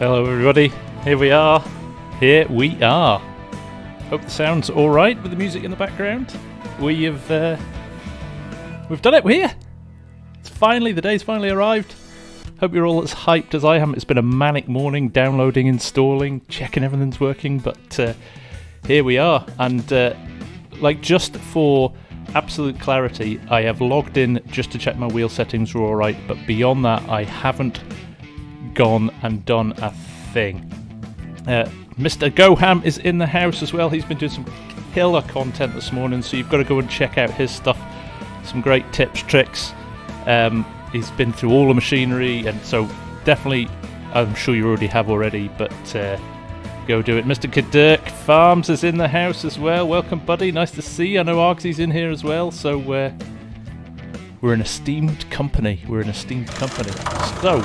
Hello everybody, here we are. Hope the sound's alright with the music in the background. We've done it, we're here! The day's finally arrived. Hope you're all as hyped as I am. It's been a manic morning, downloading, installing, checking everything's working, but here we are. And just for absolute clarity, I have logged in just to check my wheel settings were alright, but beyond that I haven't gone and done a thing. Mr. Goham is in the house as well. He's been doing some killer content this morning, so you've got to go and check out his stuff. Some great tips, tricks. He's been through all the machinery, and so definitely, I'm sure you already have already, but go do it. Mr. Kadirk Farms is in the house as well. Welcome, buddy. Nice to see you. I know Argsy's in here as well, so we're an esteemed company. So,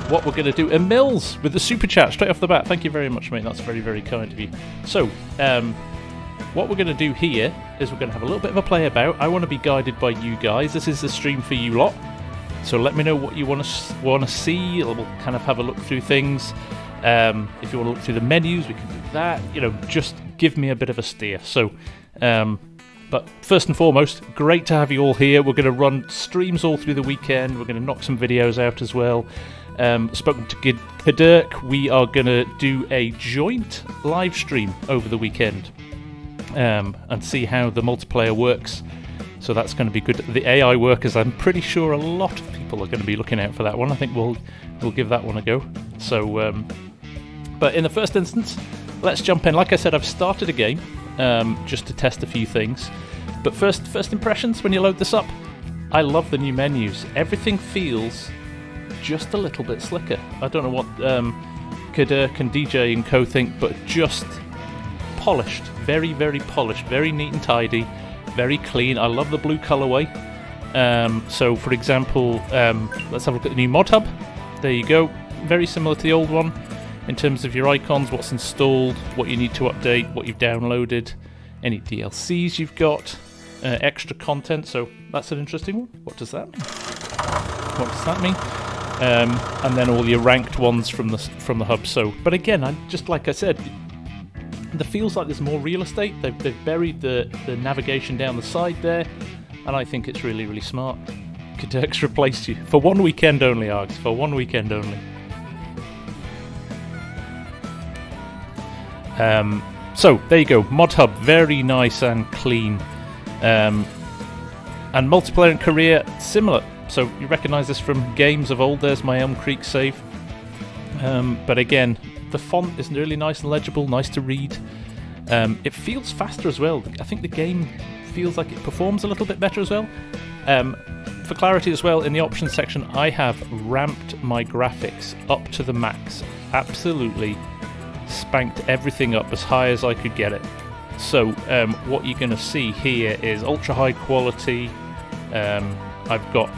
what we're going to do, Mills with the super chat straight off the bat. Thank you very much, mate. That's very, very kind of you. So, what we're going to do here is we're going to have a little bit of a play about. I want to be guided by you guys. This is the stream for you lot. So let me know what you want to see. We'll kind of have a look through things. If you want to look through the menus, we can do that. You know, just give me a bit of a steer. So, but first and foremost, great to have you all here. We're going to run streams all through the weekend. We're going to knock some videos out as well. Spoken to Kadirk, we are going to do a joint live stream over the weekend and see how the multiplayer works. So that's going to be good. The AI workers, I'm pretty sure a lot of people are going to be looking out for that one. I think we'll give that one a go. So, but in the first instance, let's jump in. Like I said, I've started a game just to test a few things. But first impressions when you load this up, I love the new menus. Everything feels just a little bit slicker. I don't know what Kadirk and DJ and co think, but just polished, very, very polished, very neat and tidy, very clean. I love the blue colorway. So for example, let's have a look at the new mod hub. There you go, very similar to the old one in terms of your icons, what's installed, what you need to update, what you've downloaded, any DLCs you've got, extra content. So that's an interesting one. What does that mean? And then all your ranked ones from the hub. So, but again, just like I said, it feels like there's more real estate. They've buried the navigation down the side there, and I think it's really, really smart. Kadirk's replaced you for one weekend only, Args. For one weekend only. So there you go. Mod hub, very nice and clean, and multiplayer and career similar. So you recognise this from games of old. There's my Elm Creek save. But again, the font is really nice and legible, nice to read. It feels faster as well. I think the game feels like it performs a little bit better as well. For clarity as well, in the options section, I have ramped my graphics up to the max. Absolutely spanked everything up as high as I could get it. So what you're going to see here is ultra high quality. I've got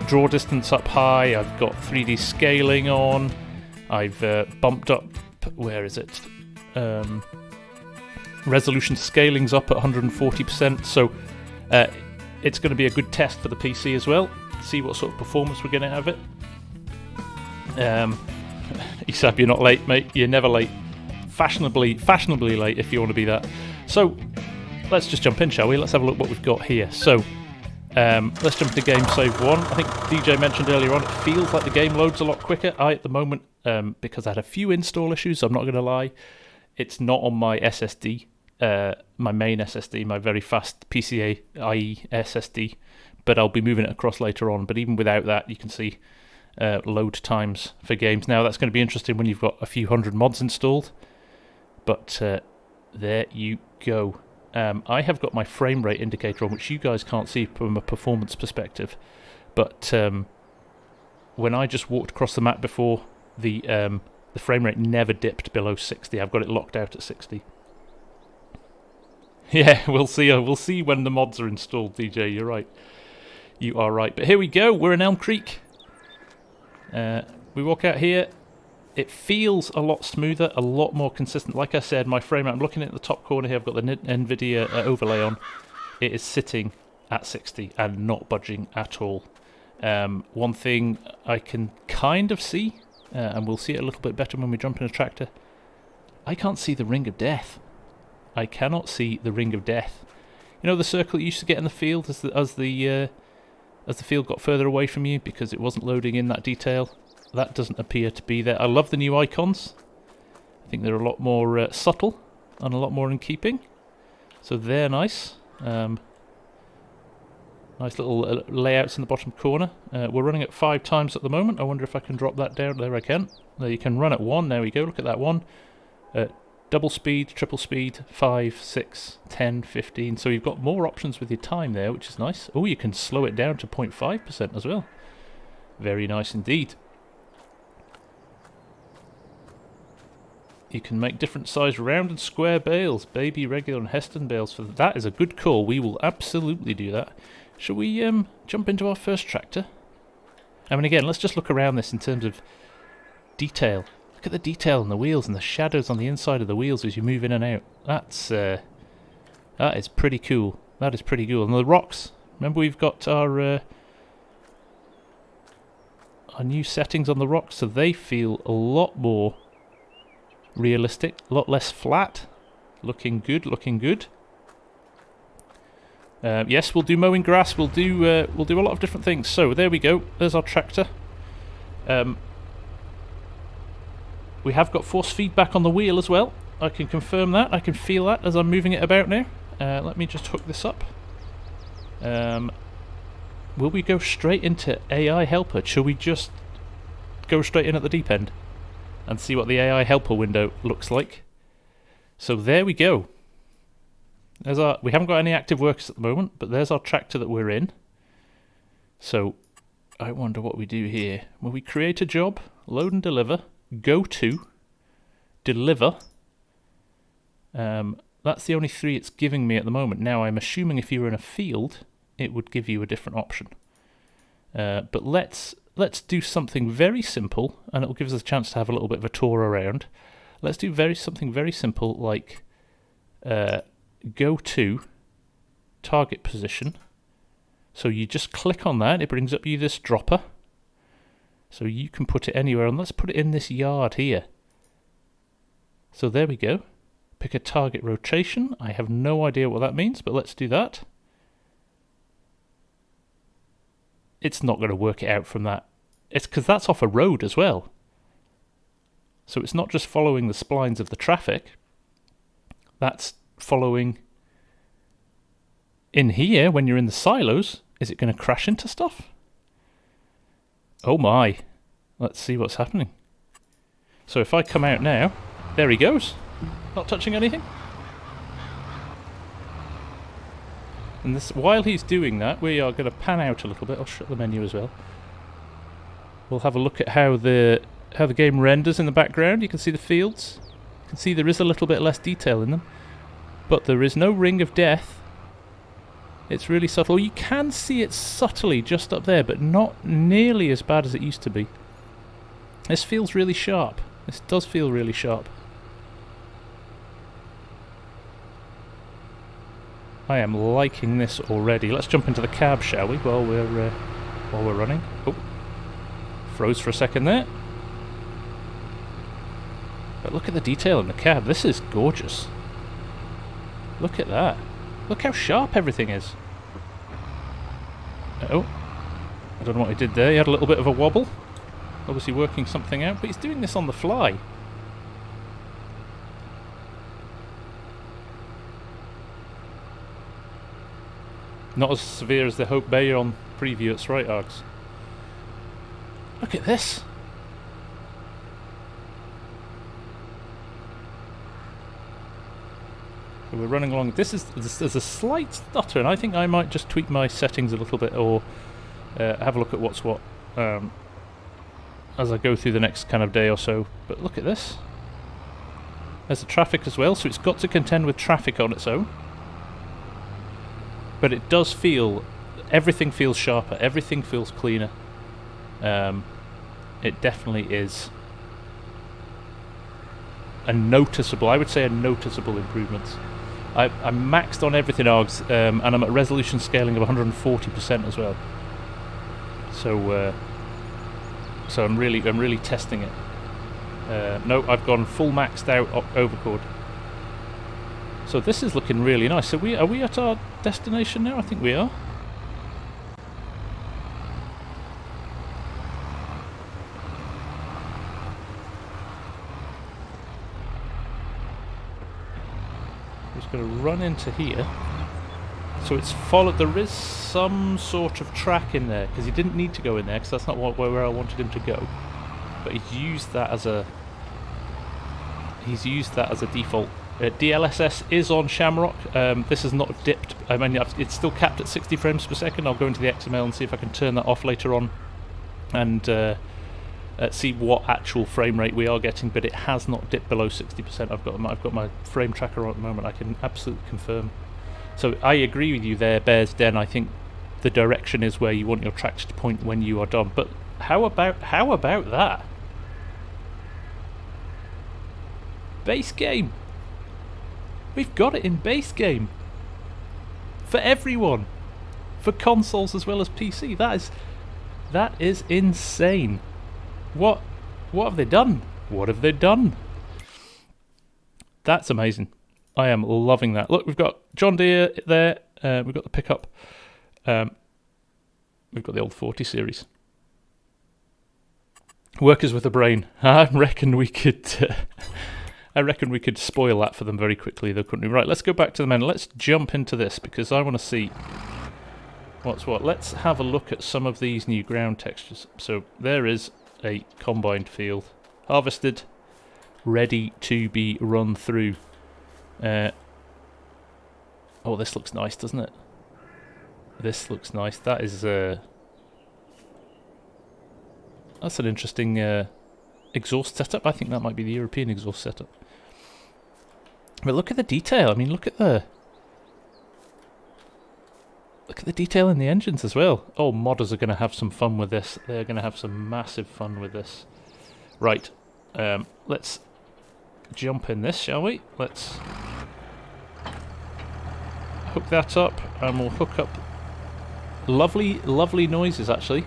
draw distance up high, I've got 3D scaling on, I've bumped up, where is it? Resolution scaling's up at 140%, so it's going to be a good test for the PC as well, see what sort of performance we're getting out of it. Isab, you're not late, mate, you're never late. Fashionably late if you want to be that. So, let's just jump in, shall we? Let's have a look what we've got here. So, let's jump to game save 1. I think DJ mentioned earlier on, it feels like the game loads a lot quicker. At the moment, because I had a few install issues, I'm not going to lie, it's not on my SSD, my main SSD, my very fast PCIe SSD, but I'll be moving it across later on. But even without that, you can see load times for games. Now, that's going to be interesting when you've got a few hundred mods installed, but there you go. I have got my frame rate indicator on, which you guys can't see from a performance perspective, but when I just walked across the map before, the frame rate never dipped below 60. I've got it locked out at 60. Yeah, we'll see. We'll see when the mods are installed, DJ. You're right. You are right. But here we go. We're in Elm Creek. We walk out here. It feels a lot smoother, a lot more consistent. Like I said, my frame rate, I'm looking at the top corner here, I've got the Nvidia overlay on. It is sitting at 60 and not budging at all. One thing I can kind of see, and we'll see it a little bit better when we jump in a tractor, I can't see the ring of death. I cannot see the ring of death. You know the circle you used to get in the field as the field got further away from you because it wasn't loading in that detail? That doesn't appear to be there. I love the new icons. I think they're a lot more subtle and a lot more in keeping. So they're nice. Nice little layouts in the bottom corner. We're running at 5 times at the moment. I wonder if I can drop that down. There I can. There you can run at 1. There we go. Look at that one. Double speed, triple speed, 5, 6, 10, 15. So you've got more options with your time there, which is nice. Oh, you can slow it down to 0.5% as well. Very nice indeed. You can make different size round and square bales, baby, regular and Heston bales. For that is a good call. We will absolutely do that. Shall we jump into our first tractor? I mean, again, let's just look around this in terms of detail. Look at the detail on the wheels and the shadows on the inside of the wheels as you move in and out. That is pretty cool. That is pretty cool. And the rocks. Remember, we've got our new settings on the rocks, so they feel a lot more realistic, a lot less flat. Looking good, looking good. Yes, we'll do mowing grass. We'll do a lot of different things. So there we go. There's our tractor. We have got force feedback on the wheel as well. I can confirm that. I can feel that as I'm moving it about now. Let me just hook this up. Will we go straight into AI helper? Shall we just go straight in at the deep end and see what the AI helper window looks like? So there we go. We haven't got any active workers at the moment, but there's our tractor that we're in. So I wonder what we do here. Will we create a job, load and deliver, go to, deliver. That's the only 3 it's giving me at the moment. Now I'm assuming if you were in a field, it would give you a different option. But let's do something very simple, and it'll give us a chance to have a little bit of a tour around. Let's do something very simple like go to target position. So you just click on that, it brings up you this dropper. So you can put it anywhere, and let's put it in this yard here. So there we go. Pick a target rotation. I have no idea what that means, but let's do that. It's not going to work it out from that. It's because that's off a road as well. So it's not just following the splines of the traffic. That's following in here when you're in the silos. Is it going to crash into stuff? Oh my. Let's see what's happening. So if I come out now, there he goes. Not touching anything. And this, while he's doing that, we are going to pan out a little bit. I'll shut the menu as well. We'll have a look at how the game renders in the background. You can see the fields. You can see there is a little bit less detail in them. But there is no ring of death. It's really subtle. You can see it subtly just up there, but not nearly as bad as it used to be. This feels really sharp. This does feel really sharp. I am liking this already. Let's jump into the cab, shall we, while we're running. Oh, froze for a second there. But look at the detail in the cab. This is gorgeous. Look at that. Look how sharp everything is. Oh, I don't know what he did there. He had a little bit of a wobble. Obviously working something out, but he's doing this on the fly. Not as severe as the Hope Bayer preview, it's right, Args. Look at this. So we're running along. There's a slight stutter, and I think I might just tweak my settings a little bit, or have a look at what's what as I go through the next kind of day or so. But look at this. There's the traffic as well, so it's got to contend with traffic on its own. But it does feel, everything feels sharper, everything feels cleaner. It definitely is a noticeable, I would say a noticeable improvement. I'm maxed on everything, Args, and I'm at resolution scaling of 140% as well. So so I'm really testing it. No, I've gone full maxed out overcord. So this is looking really nice. So are we at our destination now? I think we are. Just going to run into here. So it's followed. There is some sort of track in there because he didn't need to go in there because that's not where I wanted him to go. But he's used that as a default. DLSS is on Shamrock. This is not dipped. I mean, it's still capped at 60 frames per second. I'll go into the XML and see if I can turn that off later on, and see what actual frame rate we are getting. But it has not dipped below 60%. I've got my frame tracker on at the moment. I can absolutely confirm. So I agree with you there, Bear's Den. I think the direction is where you want your tractor to point when you are done. But how about that? Base game. We've got it in base game. For everyone. For consoles as well as PC. That is insane. What have they done? What have they done? That's amazing. I am loving that. Look, we've got John Deere there. We've got the pickup. We've got the old 40 series. Workers with a brain. I reckon we could. I reckon we could spoil that for them very quickly, though, couldn't we? Right, let's go back to the menu. Let's jump into this because I want to see what's what. Let's have a look at some of these new ground textures. So there is a combined field, harvested, ready to be run through. Oh, this looks nice, doesn't it? This looks nice. That is that's an interesting exhaust setup. I think that might be the European exhaust setup. But look at the detail. I mean, look at the detail in the engines as well. Oh, modders are going to have some fun with this. They're going to have some massive fun with this. Right, let's jump in this, shall we? Let's hook that up, and we'll hook up lovely noises, actually.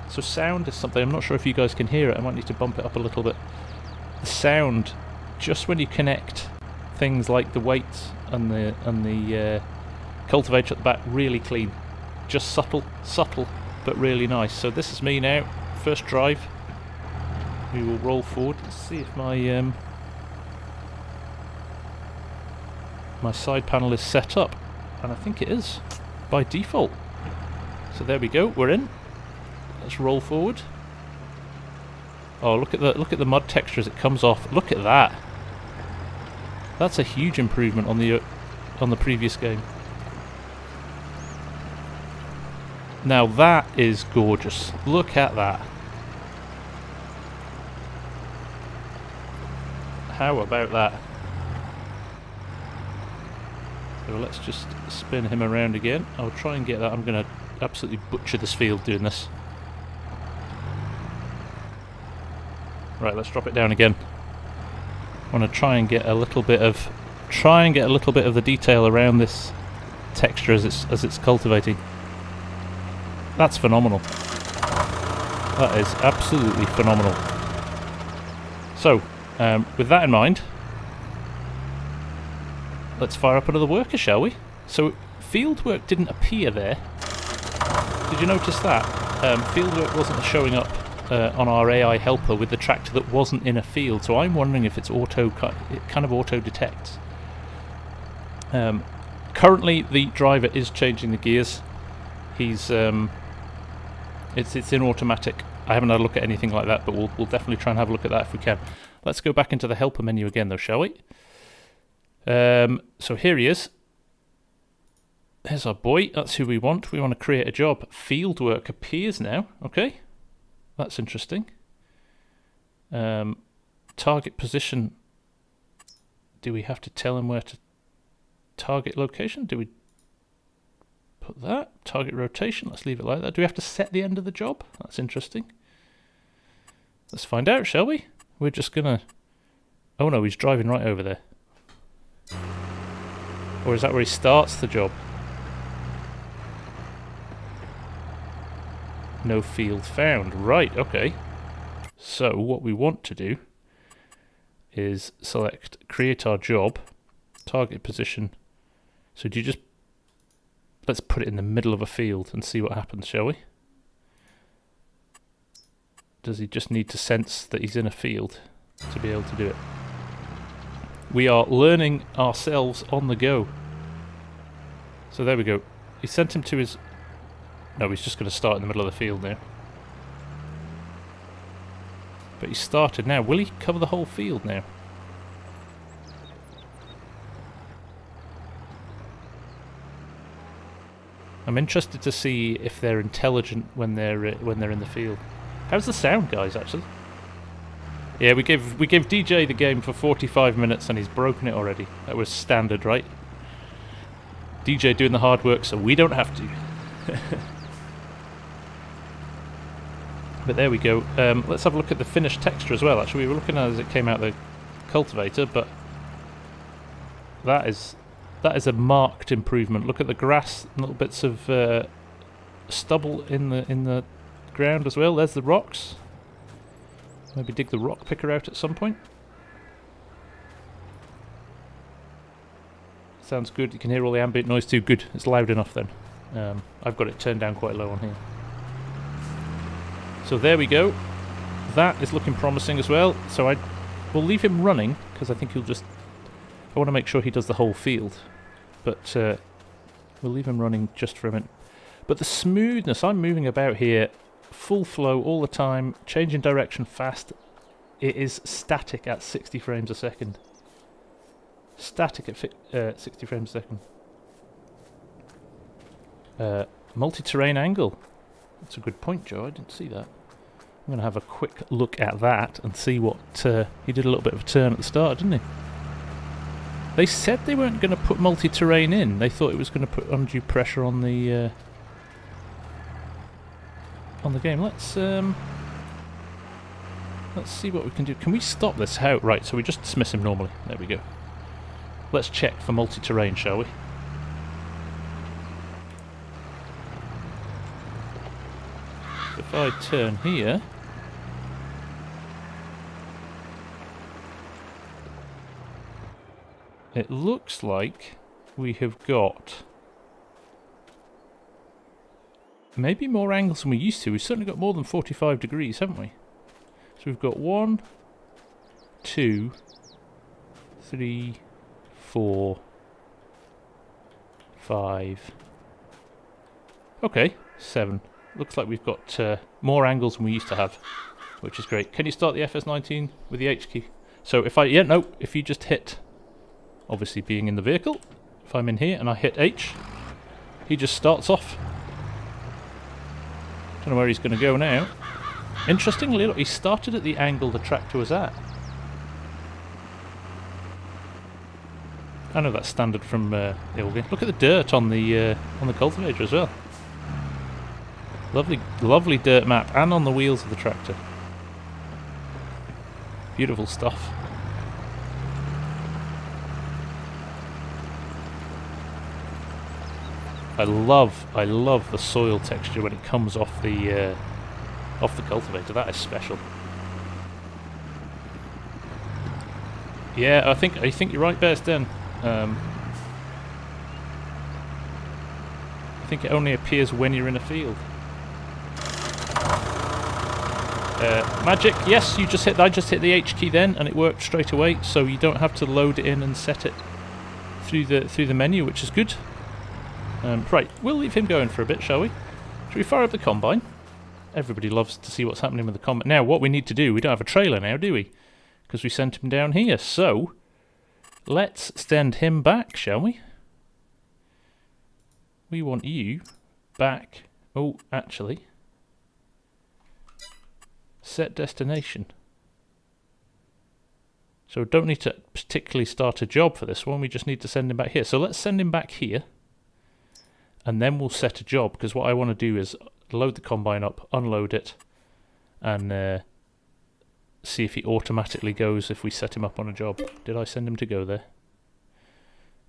So sound is something, I'm not sure if you guys can hear it. I might need to bump it up a little bit. The sound, just when you connect things like the weights and the cultivator at the back, really clean. Just subtle, but really nice. So this is me now, first drive. We will roll forward. Let's see if my my side panel is set up, and I think it is by default. So there we go, we're in. Let's roll forward. Oh, look at the mud texture as it comes off. Look at that. That's a huge improvement on the previous game. Now that is gorgeous. Look at that. How about that? So let's just spin him around again. I'll try and get that. I'm going to absolutely butcher this field doing this. Right, let's drop it down again. I want to try and get a little bit of the detail around this texture as it's cultivating. That's phenomenal. That is absolutely phenomenal. So, with that in mind, let's fire up another worker, shall we? So, fieldwork didn't appear there. Did you notice that? Fieldwork wasn't showing up on our AI helper with the tractor that wasn't in a field, so I'm wondering if it kind of auto detects. Currently, the driver is changing the gears. He's it's in automatic. I haven't had a look at anything like that, but we'll definitely try and have a look at that if we can. Let's go back into the helper menu again, though, shall we? So here he is. There's our boy. That's who we want. We want to create a job. Fieldwork appears now. Okay. That's interesting. Target position. Do we have to tell him where to target location? Do we put that? Target rotation. Let's leave it like that. Do we have to set the end of the job? That's interesting. Let's find out, shall we? We're just gonna... Oh no, he's driving right over there. Or is that where he starts the job? No field found. Right, okay. So what we want to do is select create our job, target position. So do you just, let's put it in the middle of a field and see what happens, shall we? Does he just need to sense that he's in a field to be able to do it? We are learning ourselves on the go. So there we go. He sent him to his... No, he's just going to start in the middle of the field now. But he started now. Will he cover the whole field now? I'm interested to see if they're intelligent when they're in the field. How's the sound, guys? Actually, yeah, we gave DJ the game for 45 minutes and he's broken it already. That was standard, right? DJ doing the hard work, so we don't have to. But there we go. Let's have a look at the finished texture as well. Actually, we were looking at it as it came out of the cultivator, but that is a marked improvement. Look at the grass, little bits of stubble in the ground as well. There's the rocks. Maybe dig the rock picker out at some point. Sounds good. You can hear all the ambient noise too. Good. It's loud enough then. I've got it turned down quite low on here. So there we go. That is looking promising as well. So I will leave him running because I think he'll just... I want to make sure he does the whole field. But we'll leave him running just for a minute. But the smoothness, I'm moving about here, full flow all the time, changing direction fast. It is static at 60 frames a second. Static at 60 frames a second. Multi-terrain angle. That's a good point, Joe. I didn't see that. I'm going to have a quick look at that and see what... he did a little bit of a turn at the start, didn't he? They said they weren't going to put multi-terrain in. They thought it was going to put undue pressure on the game. Let's see what we can do. Can we stop this? How? Right, so we just dismiss him normally. There we go. Let's check for multi-terrain, shall we? If I turn here... It looks like we have got maybe more angles than we used to. We've certainly got more than 45 degrees, haven't we? So we've got 1, 2, 3, 4, 5. Okay, 7. Looks like we've got more angles than we used to have, which is great. Can you start the FS19 with the H key? So if if you just hit... Obviously being in the vehicle, if I'm in here and I hit H, he just starts off. Don't know where he's going to go now. Interestingly, look, he started at the angle the tractor was at. I know that's standard from the old game. Look at the dirt on the cultivator as well. Lovely, lovely dirt map, and on the wheels of the tractor. Beautiful stuff. I love the soil texture when it comes off the cultivator. That is special. Yeah, I think you're right, Bears Den. I think it only appears when you're in a field. Magic, yes, I just hit the H key then, and it worked straight away. So you don't have to load it in and set it through the menu, which is good. Right, we'll leave him going for a bit, shall we? Shall we fire up the combine? Everybody loves to see what's happening with the combine. Now, what we need to do, we don't have a trailer now, do we? Because we sent him down here. So, let's send him back, shall we? We want you back. Oh, actually. Set destination. So we don't need to particularly start a job for this one. We just need to send him back here. So let's send him back here. And then we'll set a job, because what I want to do is load the combine up, unload it, and see if he automatically goes if we set him up on a job. Did I send him to go there?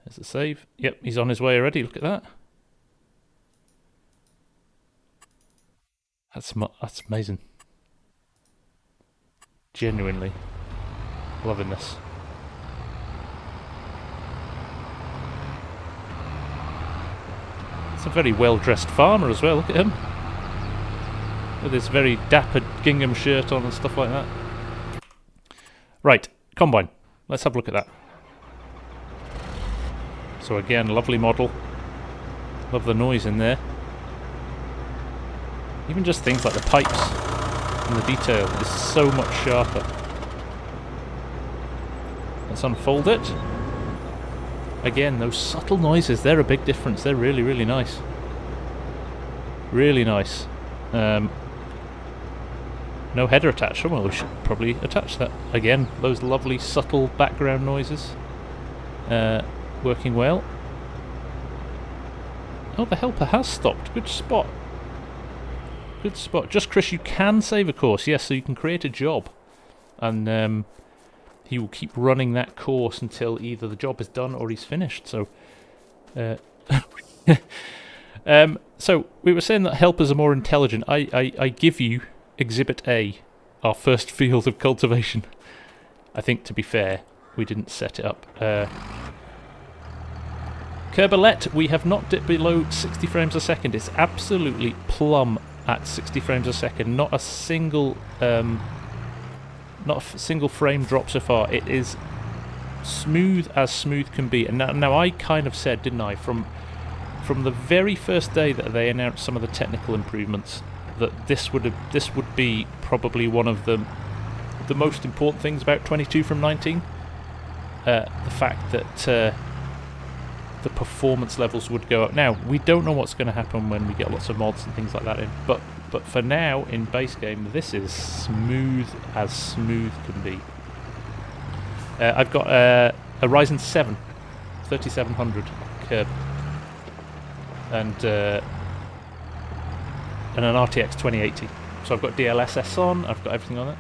There's the save. Yep, he's on his way already. Look at that. That's amazing. Genuinely loving this. It's a very well-dressed farmer as well. Look at him with his very dapper gingham shirt on and stuff like that. Right, combine. Let's have a look at that. So again, lovely model. Love the noise in there. Even just things like the pipes and the detail is so much sharper. Let's unfold it. Again, those subtle noises, they're a big difference. They're really, really nice. Really nice. No header attached. Well, we should probably attach that. Again, those lovely subtle background noises. Working well. Oh, the helper has stopped. Good spot. Good spot. Just Chris, you can save a course. Yes, so you can create a job. And he will keep running that course until either the job is done or he's finished. So, so we were saying that helpers are more intelligent. I give you Exhibit A, our first field of cultivation. I think, to be fair, we didn't set it up. Kerbalette, we have not dipped below 60 frames a second. It's absolutely plumb at 60 frames a second. Not a single frame drop so far. It is smooth as smooth can be. And now I kind of said, didn't I, from the very first day that they announced some of the technical improvements, that this would be probably one of the most important things about 22 from 19. The fact that the performance levels would go up. Now, we don't know what's going to happen when we get lots of mods and things like that in, but for now, in base game, this is smooth as smooth can be. I've got a Ryzen 7 3700 curb and an RTX 2080. So I've got DLSS on, I've got everything on it.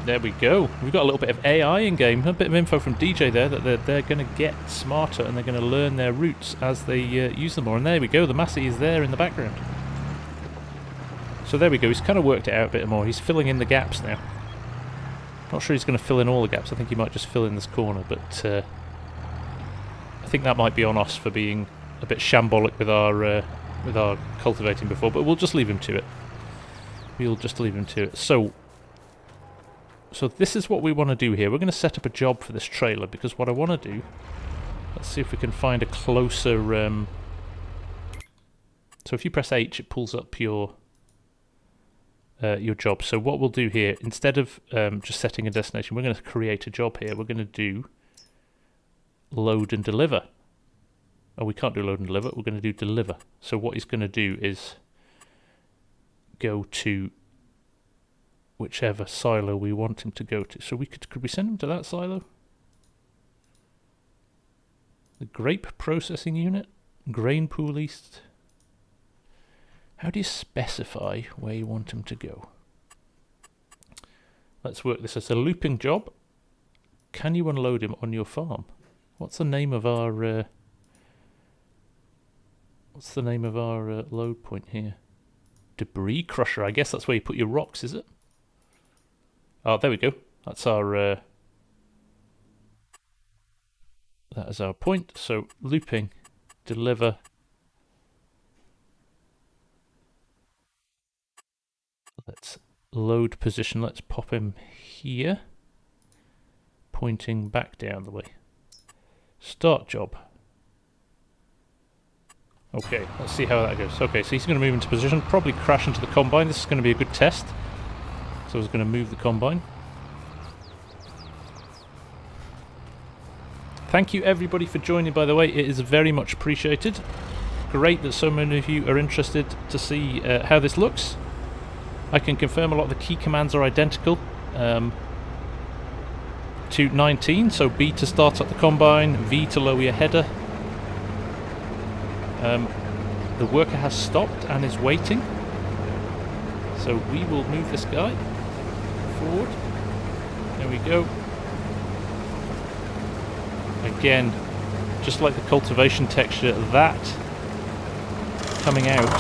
There we go. We've got a little bit of AI in game, a bit of info from DJ there that they're going to get smarter and they're going to learn their routes as they use them more. And there we go, the Massey is there in the background. So there we go, he's kind of worked it out a bit more. He's filling in the gaps now. Not sure he's going to fill in all the gaps. I think he might just fill in this corner, but I think that might be on us for being a bit shambolic with our cultivating before, but we'll just leave him to it. We'll just leave him to it. So this is what we want to do here. We're going to set up a job for this trailer, because what I want to do... Let's see if we can find a closer... So if you press H, it pulls up your job. So what we'll do here, instead of just setting a destination, we're going to create a job here. We're going to do load and deliver. Oh, we can't do load and deliver. We're going to do deliver. So what he's going to do is go to whichever silo we want him to go to. So could we send him to that silo? The grape processing unit, grain pool east. How do you specify where you want him to go? Let's work this as a looping job. Can you unload him on your farm? What's the name of our load point here? Debris crusher. I guess that's where you put your rocks, is it? Oh, there we go. That's our that is our point. So looping, deliver. Let's load position. Let's pop him here, pointing back down the way. Start job. Okay, let's see how that goes. Okay, so he's going to move into position, probably crash into the combine. This is going to be a good test. So I was going to move the combine. Thank you everybody for joining, by the way. It is very much appreciated. Great that so many of you are interested to see how this looks. I can confirm a lot of the key commands are identical to 19. So B to start up the combine, V to lower your header. The worker has stopped and is waiting. So we will move this guy forward. There we go. Again, just like the cultivation texture, that coming out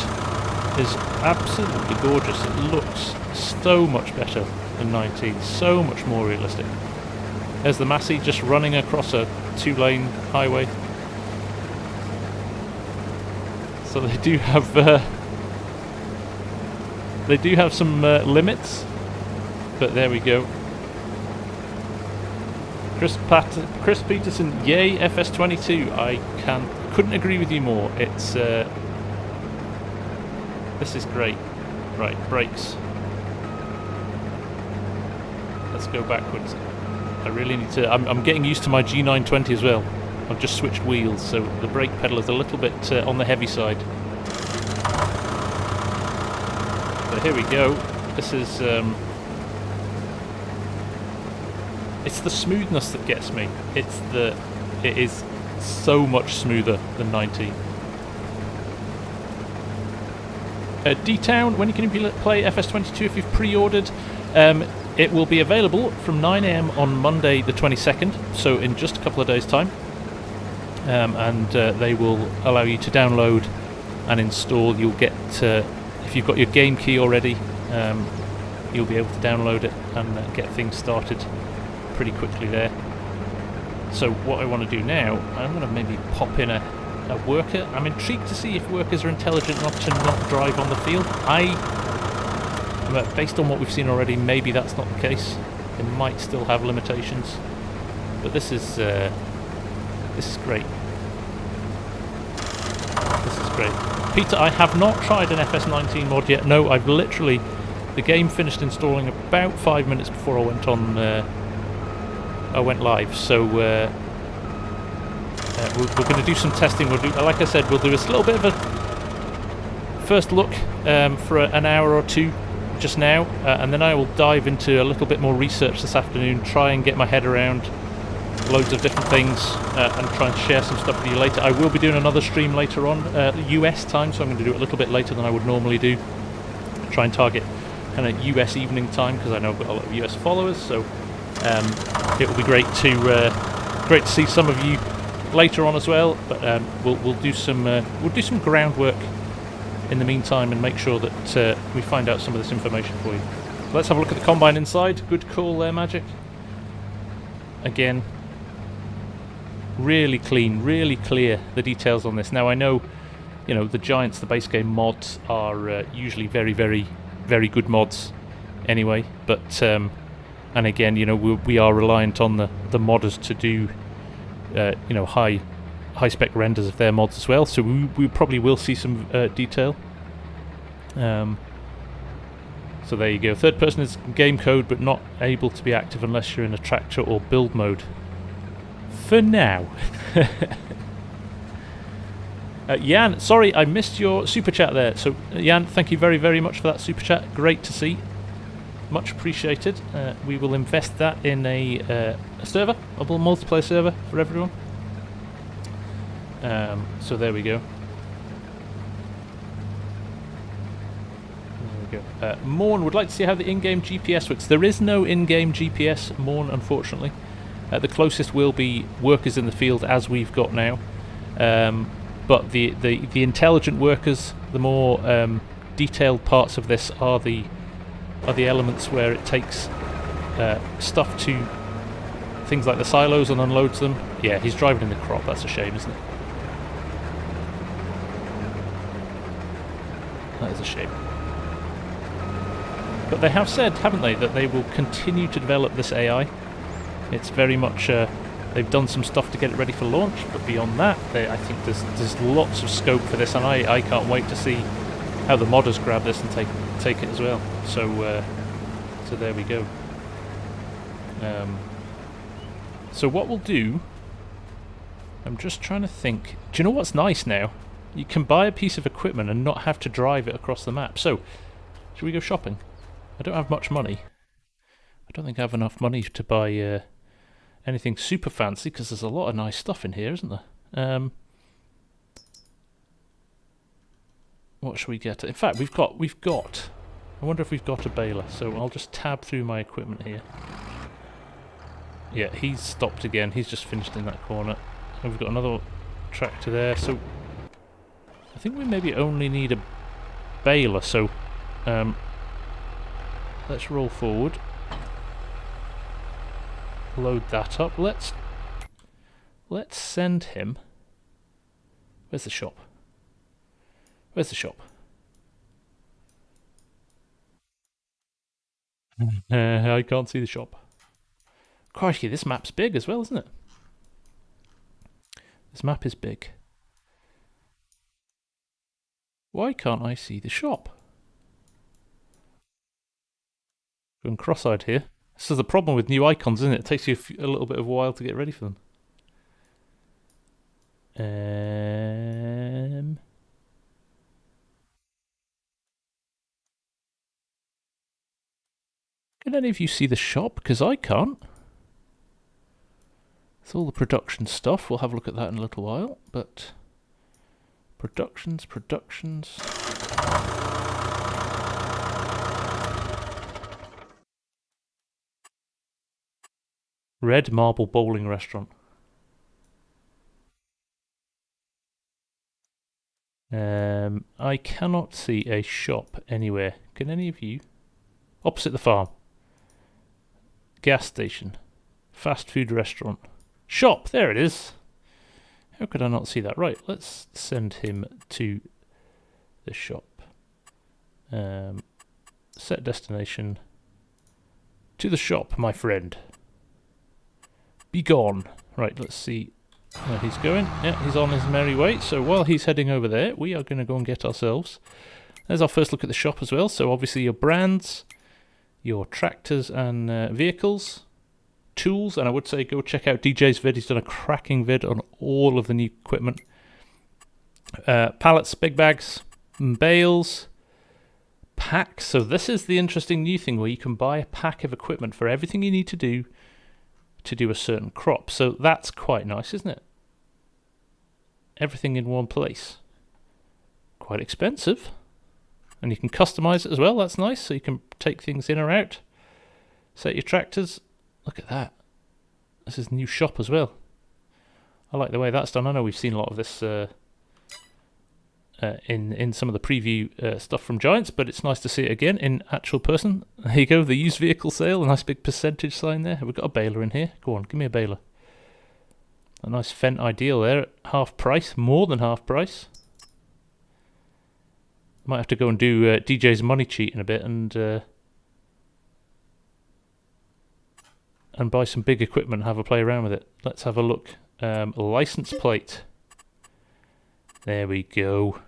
is absolutely gorgeous. It looks so much better than 19, so much more realistic. There's the Massey just running across a 2-lane highway. So they do have some limits, but there we go. Chris Peterson, yay FS22. I couldn't agree with you more. It's this is great. Right, brakes. Let's go backwards. I really need to. I'm getting used to my G920 as well. I've just switched wheels, so the brake pedal is a little bit on the heavy side. So here we go. This is. It's the smoothness that gets me. It is so much smoother than 19. D-Town, when can you play FS22 if you've pre-ordered? It will be available from 9 AM on Monday the 22nd, so in just a couple of days' time. And they will allow you to download and install. You'll get, if you've got your game key already, you'll be able to download it and get things started pretty quickly there. So what I want to do now, I'm going to maybe pop in a worker. I'm intrigued to see if workers are intelligent enough to not drive on the field. Based on what we've seen already, maybe that's not the case. They might still have limitations, but this is great. This is great. Peter, I have not tried an FS19 mod yet. No, I've literally, the game finished installing about 5 minutes before I went on. I went live, so we're going to do some testing. We'll do, like I said, we'll do a little bit of a first look for an hour or two just now, and then I will dive into a little bit more research this afternoon, try and get my head around loads of different things, and try and share some stuff with you later. I will be doing another stream later on, US time, so I'm going to do it a little bit later than I would normally do. Try and target kind of US evening time, because I know I've got a lot of US followers, so it will be great to see some of you later on as well. But we'll do some groundwork in the meantime and make sure that we find out some of this information for you. So let's have a look at the combine inside. Good call there, Magic. Again, really clean, really clear, the details on this. Now I know, you know, the Giants, the base game mods are usually very, very, very good mods anyway, but and again, you know, we are reliant on the modders to do you know, high spec renders of their mods as well, so we probably will see some detail. So there you go. Third person is game code, but not able to be active unless you're in a tractor or build mode. For now. Jan, sorry, I missed your super chat there. So Jan, thank you very, very much for that super chat. Great to see. Much appreciated. We will invest that in a server, a multiplayer server for everyone. So there we go. Morn would like to see how the in-game GPS works. There is no in-game GPS, Morn, unfortunately. The closest will be workers in the field, as we've got now. But the intelligent workers, the more detailed parts of this are the elements where it takes stuff to things like the silos and unloads them. Yeah, he's driving in the crop. That's a shame, isn't it? That is a shame. But they have said, haven't they, that they will continue to develop this AI. It's very much, they've done some stuff to get it ready for launch, but beyond that, I think there's lots of scope for this, and I can't wait to see how the modders grab this and take it as well. So so there we go. So what we'll do, I'm just trying to think. Do you know what's nice now? You can buy a piece of equipment and not have to drive it across the map. So, should we go shopping? I don't have much money. I don't think I have enough money to buy anything super fancy, because there's a lot of nice stuff in here, isn't there? What should we get? In fact, we've got. I wonder if we've got a baler. So I'll just tab through my equipment here. Yeah, he's stopped again. He's just finished in that corner. And we've got another tractor there. So I think we maybe only need a baler, so let's roll forward. Load that up. Let's send him. Where's the shop? Where's the shop? I can't see the shop. Crikey, this map's big as well, isn't it? This map is big. Why can't I see the shop? Going cross-eyed here. This is the problem with new icons, isn't it? It takes you a little bit of a while to get ready for them. Can any of you see the shop? Because I can't. It's all the production stuff. We'll have a look at that in a little while. But productions. Red Marble Bowling Restaurant. I cannot see a shop anywhere. Can any of you? Opposite the farm. Gas station. Fast food restaurant. Shop! There it is! How could I not see that? Right, let's send him to the shop. Set destination. To the shop, my friend. Be gone. Right, let's see where he's going. Yeah, he's on his merry way. So while he's heading over there, we are going to go and get ourselves. There's our first look at the shop as well. So obviously your brands, your tractors and vehicles, tools, and I would say go check out DJ's vid. He's done a cracking vid on all of the new equipment. Pallets, big bags, bales, packs. So this is the interesting new thing where you can buy a pack of equipment for everything you need to do a certain crop. So that's quite nice, isn't it? Everything in one place. Quite expensive. And you can customize it as well. That's nice. So you can take things in or out. Set your tractors. Look at that. This is a new shop as well. I like the way that's done. I know we've seen a lot of this in some of the preview stuff from Giants, but it's nice to see it again in actual person. There you go, the used vehicle sale, a nice big percentage sign there. Have we got a baler in here? Go on, give me a baler. A nice Fendt Ideal there at half price, more than half price. Might have to go and do DJ's money cheat in a bit and buy some big equipment and have a play around with it. Let's have a look. License plate. There we go.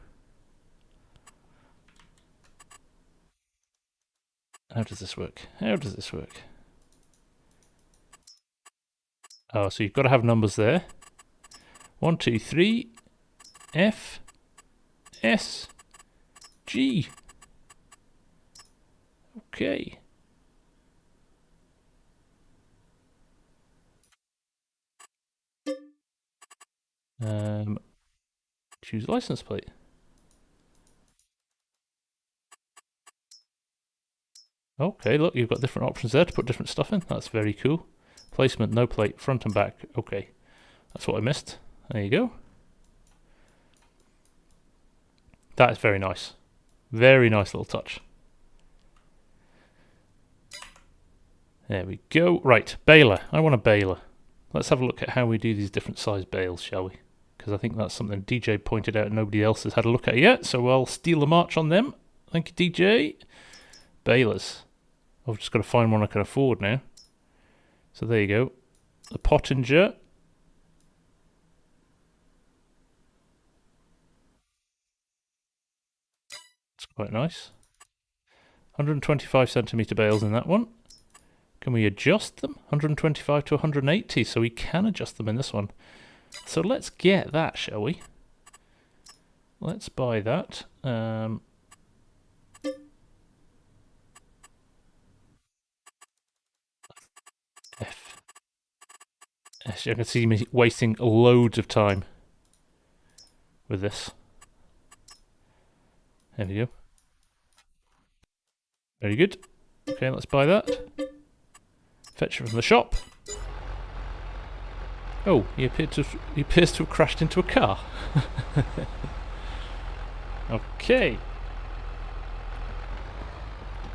How does this work? How does this work? Oh, so you've got to have numbers there. 1, 2, 3, F, S, G. Okay. Choose license plate. Okay, look, you've got different options there to put different stuff in. That's very cool. Placement, no plate, front and back. Okay, that's what I missed. There you go. That is very nice. Very nice little touch. There we go. Right, baler. I want a baler. Let's have a look at how we do these different size bales, shall we? Because I think that's something DJ pointed out and nobody else has had a look at it yet, so I'll steal a march on them. Thank you, DJ. Balers. I've just got to find one I can afford now. So there you go. The Pottinger. It's quite nice. 125 centimetre bales in that one. Can we adjust them? 125 to 180, so we can adjust them in this one. So let's get that, shall we? Let's buy that. F. Yes, you can see me wasting loads of time with this. There we go. Very good. Okay, let's buy that. Fetch it from the shop. Oh, he appears to have crashed into a car. Okay.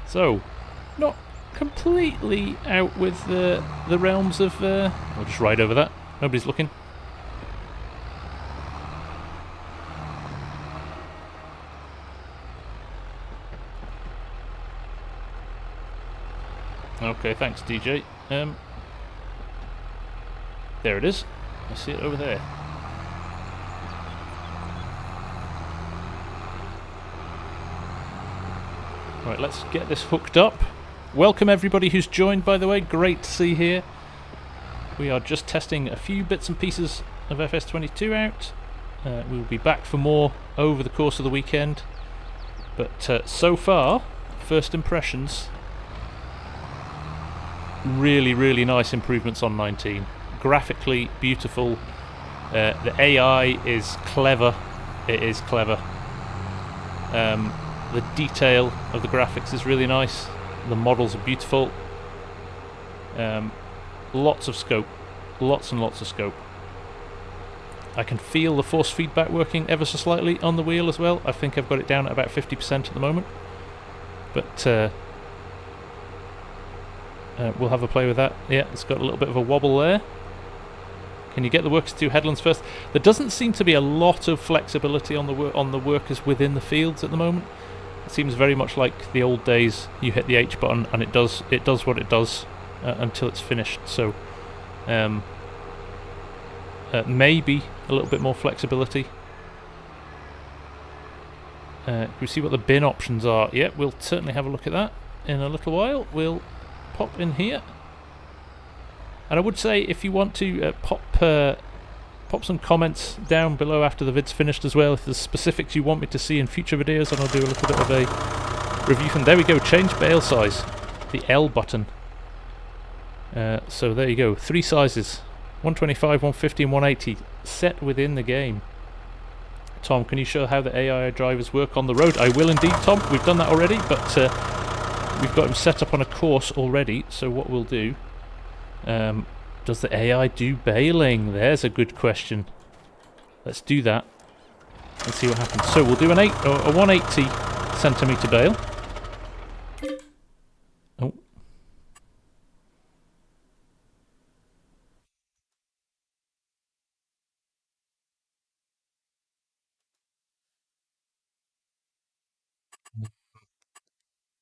So, not completely out with the realms of... We'll just ride over that. Nobody's looking. Okay, thanks, DJ. There it is. I see it over there. Right, let's get this hooked up. Welcome everybody who's joined, by the way. Great to see here. We are just testing a few bits and pieces of FS22 out. We'll be back for more over the course of the weekend. But so far, first impressions, really, really nice improvements on 19. Graphically beautiful. The AI is clever. It is clever. The detail of the graphics is really nice. The models are beautiful. Lots of scope. Lots and lots of scope. I can feel the force feedback working ever so slightly on the wheel as well. I think I've got it down at about 50% at the moment. But we'll have a play with that. Yeah, it's got a little bit of a wobble there. Can you get the workers to do headlands first? There doesn't seem to be a lot of flexibility on the workers within the fields at the moment. It seems very much like the old days. You hit the H button and it does what it does until it's finished. So maybe a little bit more flexibility. Can we see what the bin options are? Yeah, we'll certainly have a look at that in a little while. We'll pop in here. And I would say if you want to pop some comments down below after the vid's finished as well, if there's specifics you want me to see in future videos, and I'll do a little bit of a review from there. We go, change bale size, the L button. So there you go, 3 sizes, 125, 150 and 180, set within the game. Tom, can you show how the AI drivers work on the road? I will indeed, Tom. We've done that already, but we've got him set up on a course already, so what we'll do... does the AI do baling? There's a good question. Let's do that. Let's see what happens. So we'll do a 180 centimeter bale. Oh.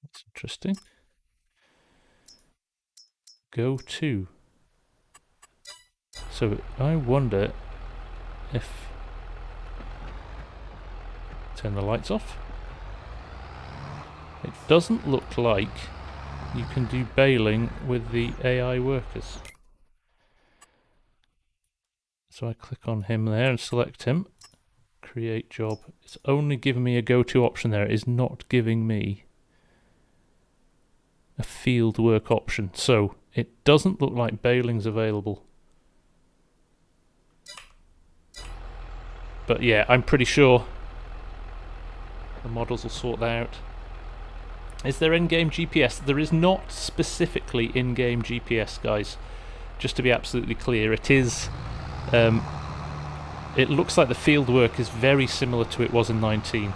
That's interesting. Go to. So I wonder if... Turn the lights off. It doesn't look like you can do baling with the AI workers. So I click on him there and select him. Create job. It's only giving me a go-to option there. It is not giving me a field work option. So it doesn't look like baling's available. But yeah, I'm pretty sure the models will sort that out. Is there in-game GPS? There is not specifically in-game GPS, guys. Just to be absolutely clear, it is... it looks like the field work is very similar to it was in 19.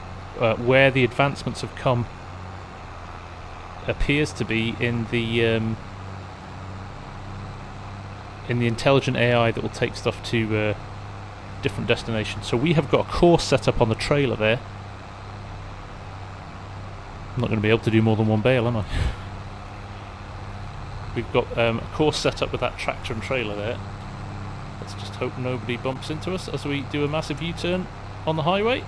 Where the advancements have come appears to be in the intelligent AI that will take stuff to different destinations. So we have got a course set up on the trailer there. I'm not going to be able to do more than one bale, am I? We've got a course set up with that tractor and trailer there. Let's just hope nobody bumps into us as we do a massive U-turn on the highway.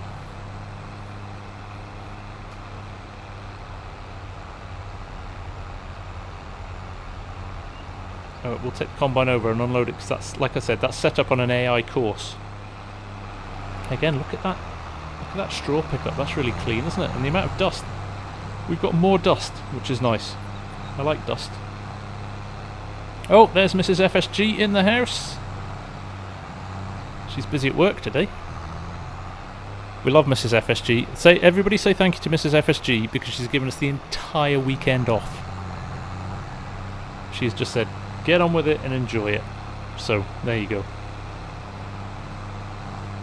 We'll take the combine over and unload it, because that's, like I said, that's set up on an AI course. Again, look at that. Look at that straw pickup. That's really clean, isn't it? And the amount of dust. We've got more dust, which is nice. I like dust. Oh, there's Mrs. FSG in the house. She's busy at work today. We love Mrs. FSG. Everybody say thank you to Mrs. FSG, because she's given us the entire weekend off. She's just said, get on with it and enjoy it. So, there you go.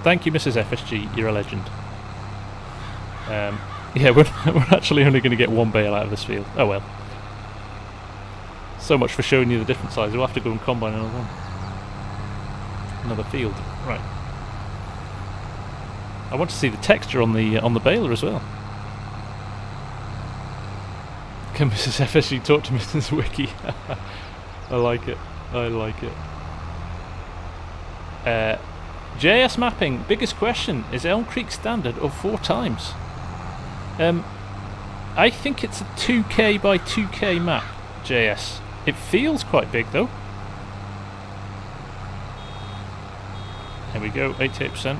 Thank you, Mrs. FSG. You're a legend. Yeah, we're actually only going to get one bale out of this field. Oh well. So much for showing you the different sizes. We'll have to go and combine another one. Another field. Right. I want to see the texture on the baler as well. Can Mrs. FSG talk to Mrs. Wiki? I like it. I like it. JS mapping. Biggest question. Is Elm Creek standard or 4 times? I think it's a 2K by 2K map, JS. It feels quite big though. There we go, 88%.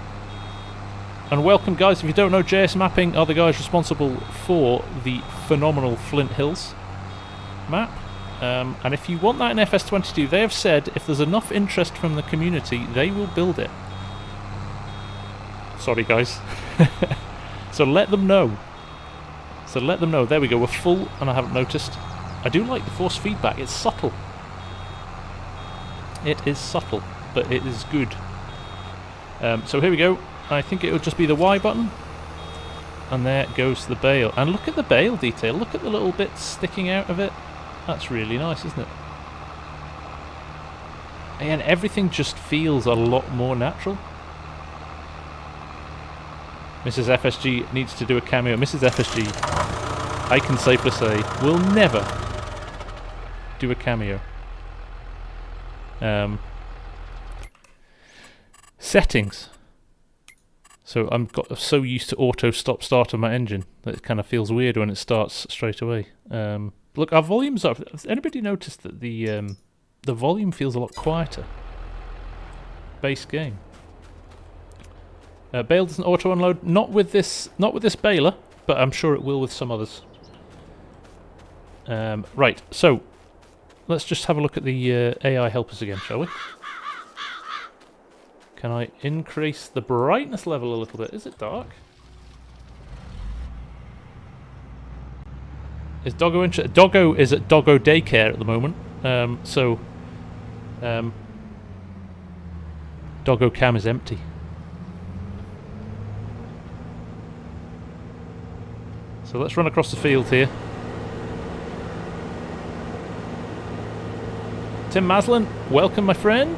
And welcome guys, if you don't know, JS Mapping are the guys responsible for the phenomenal Flint Hills map. And if you want that in FS22, they have said if there's enough interest from the community, they will build it. Sorry guys. So let them know. There we go, we're full and I haven't noticed. I do like the force feedback, it's subtle. It is subtle, but it is good. So here we go. I think it'll just be the Y button. And there goes the bale. And look at the bale detail, look at the little bits sticking out of it. That's really nice, isn't it? And everything just feels a lot more natural. Mrs. FSG needs to do a cameo. Mrs. FSG, I can safely say, will never do a cameo. Settings. So I'm so used to auto stop start on my engine that it kind of feels weird when it starts straight away. Look, our volume's up. Has anybody noticed that the volume feels a lot quieter? Base game. Bale doesn't auto unload. Not with this baler, but I'm sure it will with some others. Right. So let's just have a look at the AI helpers again, shall we? Can I increase the brightness level a little bit? Is it dark? Is Doggo interested? Doggo is at Doggo Daycare at the moment. Doggo Cam is empty. So let's run across the field here. Tim Maslin, welcome my friend.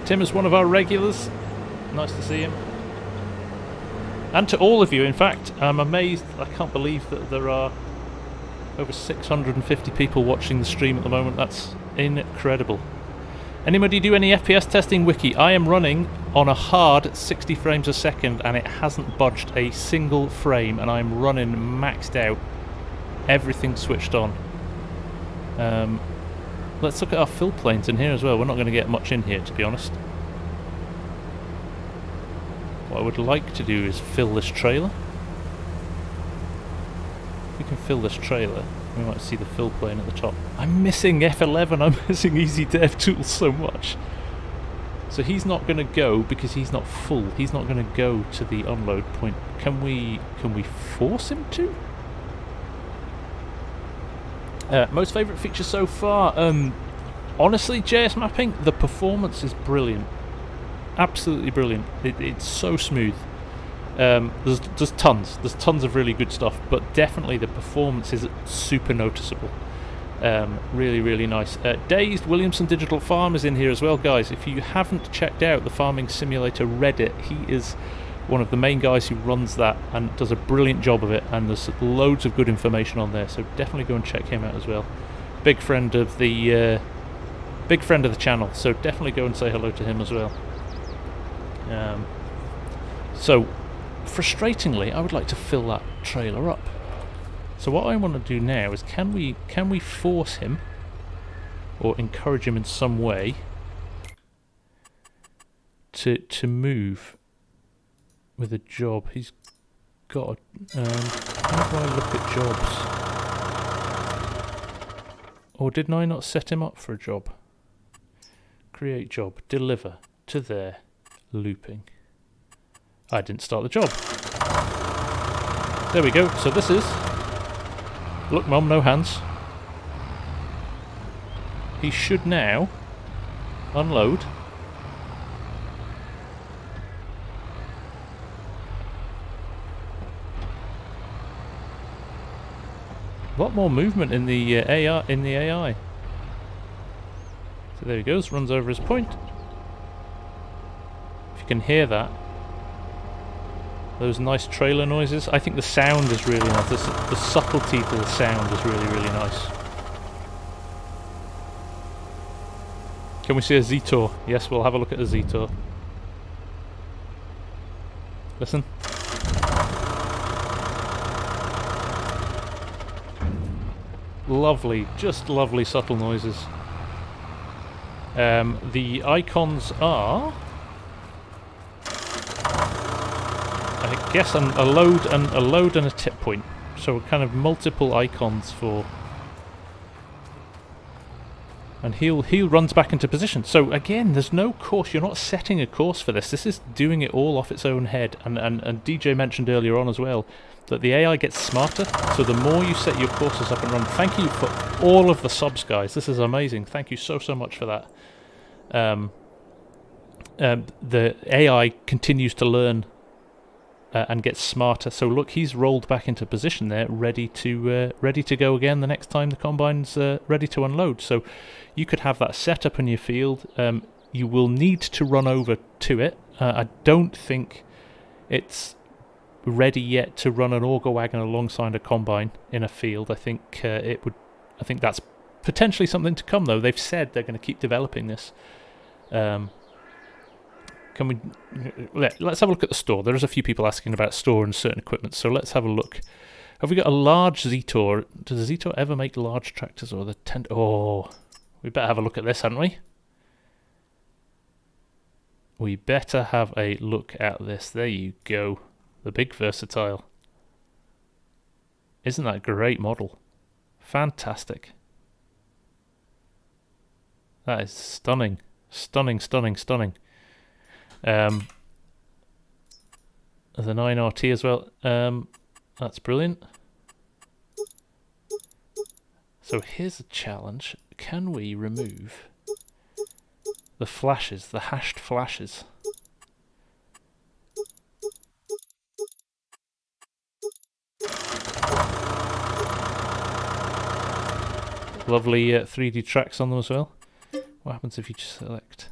Tim is one of our regulars. Nice to see him. And to all of you, in fact, I'm amazed, I can't believe that there are over 650 people watching the stream at the moment. That's incredible. Anybody do any FPS testing, Wiki? I am running on a hard 60 frames a second and it hasn't budged a single frame, and I'm running maxed out. Everything switched on. Let's look at our fill planes in here as well. We're not going to get much in here, to be honest. What I would like to do is fill this trailer. If we can fill this trailer, we might see the fill plane at the top. I'm missing F11, I'm missing Easy Dev Tools so much. So he's not going to go because he's not full. He's not going to go to the unload point. Can we force him to? Most favourite feature so far? Honestly, JS mapping, the performance is brilliant. Absolutely brilliant. It's so smooth. There's tons of really good stuff, but definitely the performance is super noticeable. Really, really nice. Dazed Williamson Digital Farm is in here as well, guys. If you haven't checked out the Farming Simulator Reddit, he is one of the main guys who runs that and does a brilliant job of it, and there's loads of good information on there, so definitely go and check him out as well. Big friend of the channel, so definitely go and say hello to him as well. So frustratingly, I would like to fill that trailer up. So what I want to do now is can we force him or encourage him in some way to move with a job? He's got how do I look at jobs? Or didn't I not set him up for a job? Create job, deliver to there, looping. I didn't start the job. There we go. So this is, look Mum, no hands. He should now unload. A lot more movement in the AI. So there he goes, runs over his point. If you can hear that, those nice trailer noises. I think the sound is really nice. The subtlety to the sound is really, really nice. Can we see a Z-Tor? Yes, we'll have a look at a Z-Tor. Listen. Lovely, just lovely subtle noises. The icons are, I guess, a load and a tip point. So kind of multiple icons for. And he runs back into position. So again, there's no course. You're not setting a course for this. This is doing it all off its own head. And DJ mentioned earlier on as well that the AI gets smarter. So the more you set your courses up and run. Thank you for all of the subs, guys. This is amazing. Thank you so much for that. The AI continues to learn and get smarter. So look, he's rolled back into position there, ready to go again the next time the combine's ready to unload. So you could have that set up in your field. You will need to run over to it. I don't think it's ready yet to run an auger wagon alongside a combine in a field. I think it would. I think that's potentially something to come, though. They've said they're going to keep developing this. Can we? Let's have a look at the store. There's a few people asking about store and certain equipment, so let's have a look. Have we got a large Z-Tor? Does the Z-Tor ever make large tractors or the tent? Oh, we better have a look at this, hadn't we? We better have a look at this. There you go. The big versatile. Isn't that a great model? Fantastic. That is stunning. Stunning, stunning, stunning. There's a 9RT as well. That's brilliant. So here's a challenge. Can we remove the flashes, the hashed flashes? Lovely 3D tracks on them as well. What happens if you just select?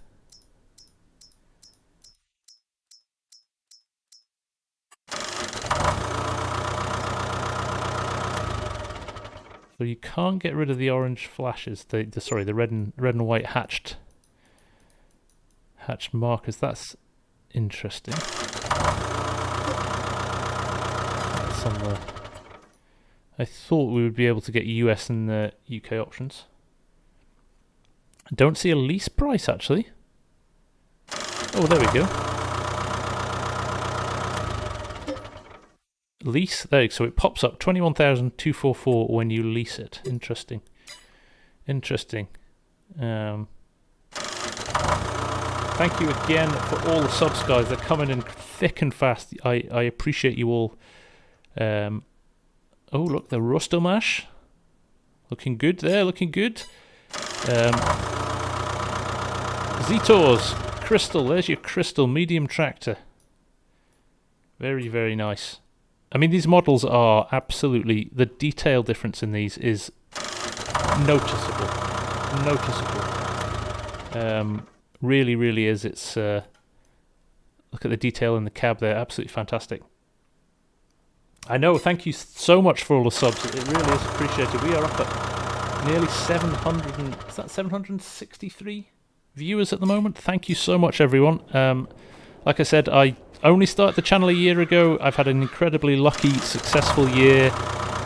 So you can't get rid of the orange flashes. Sorry, the red and white hatched markers. That's interesting. That's on the. I thought we would be able to get US and UK options. I don't see a lease price actually. Oh, there we go. Lease, there, so it pops up 21,244 when you lease it. Interesting. Interesting. Thank you again for all the subs, guys. They're coming in thick and fast. I appreciate you all. Oh, look, the Rustomash. Looking good there, looking good. Z-Tors, Crystal, there's your Crystal medium tractor. Very, very nice. I mean, these models are absolutely, the detail difference in these is noticeable. Noticeable. Really, really is. It's, look at the detail in the cab there, absolutely fantastic. I know, thank you so much for all the subs. It really is appreciated. We are up at nearly 763 viewers at the moment. Thank you so much, everyone. Like I said, I only started the channel a year ago. I've had an incredibly lucky, successful year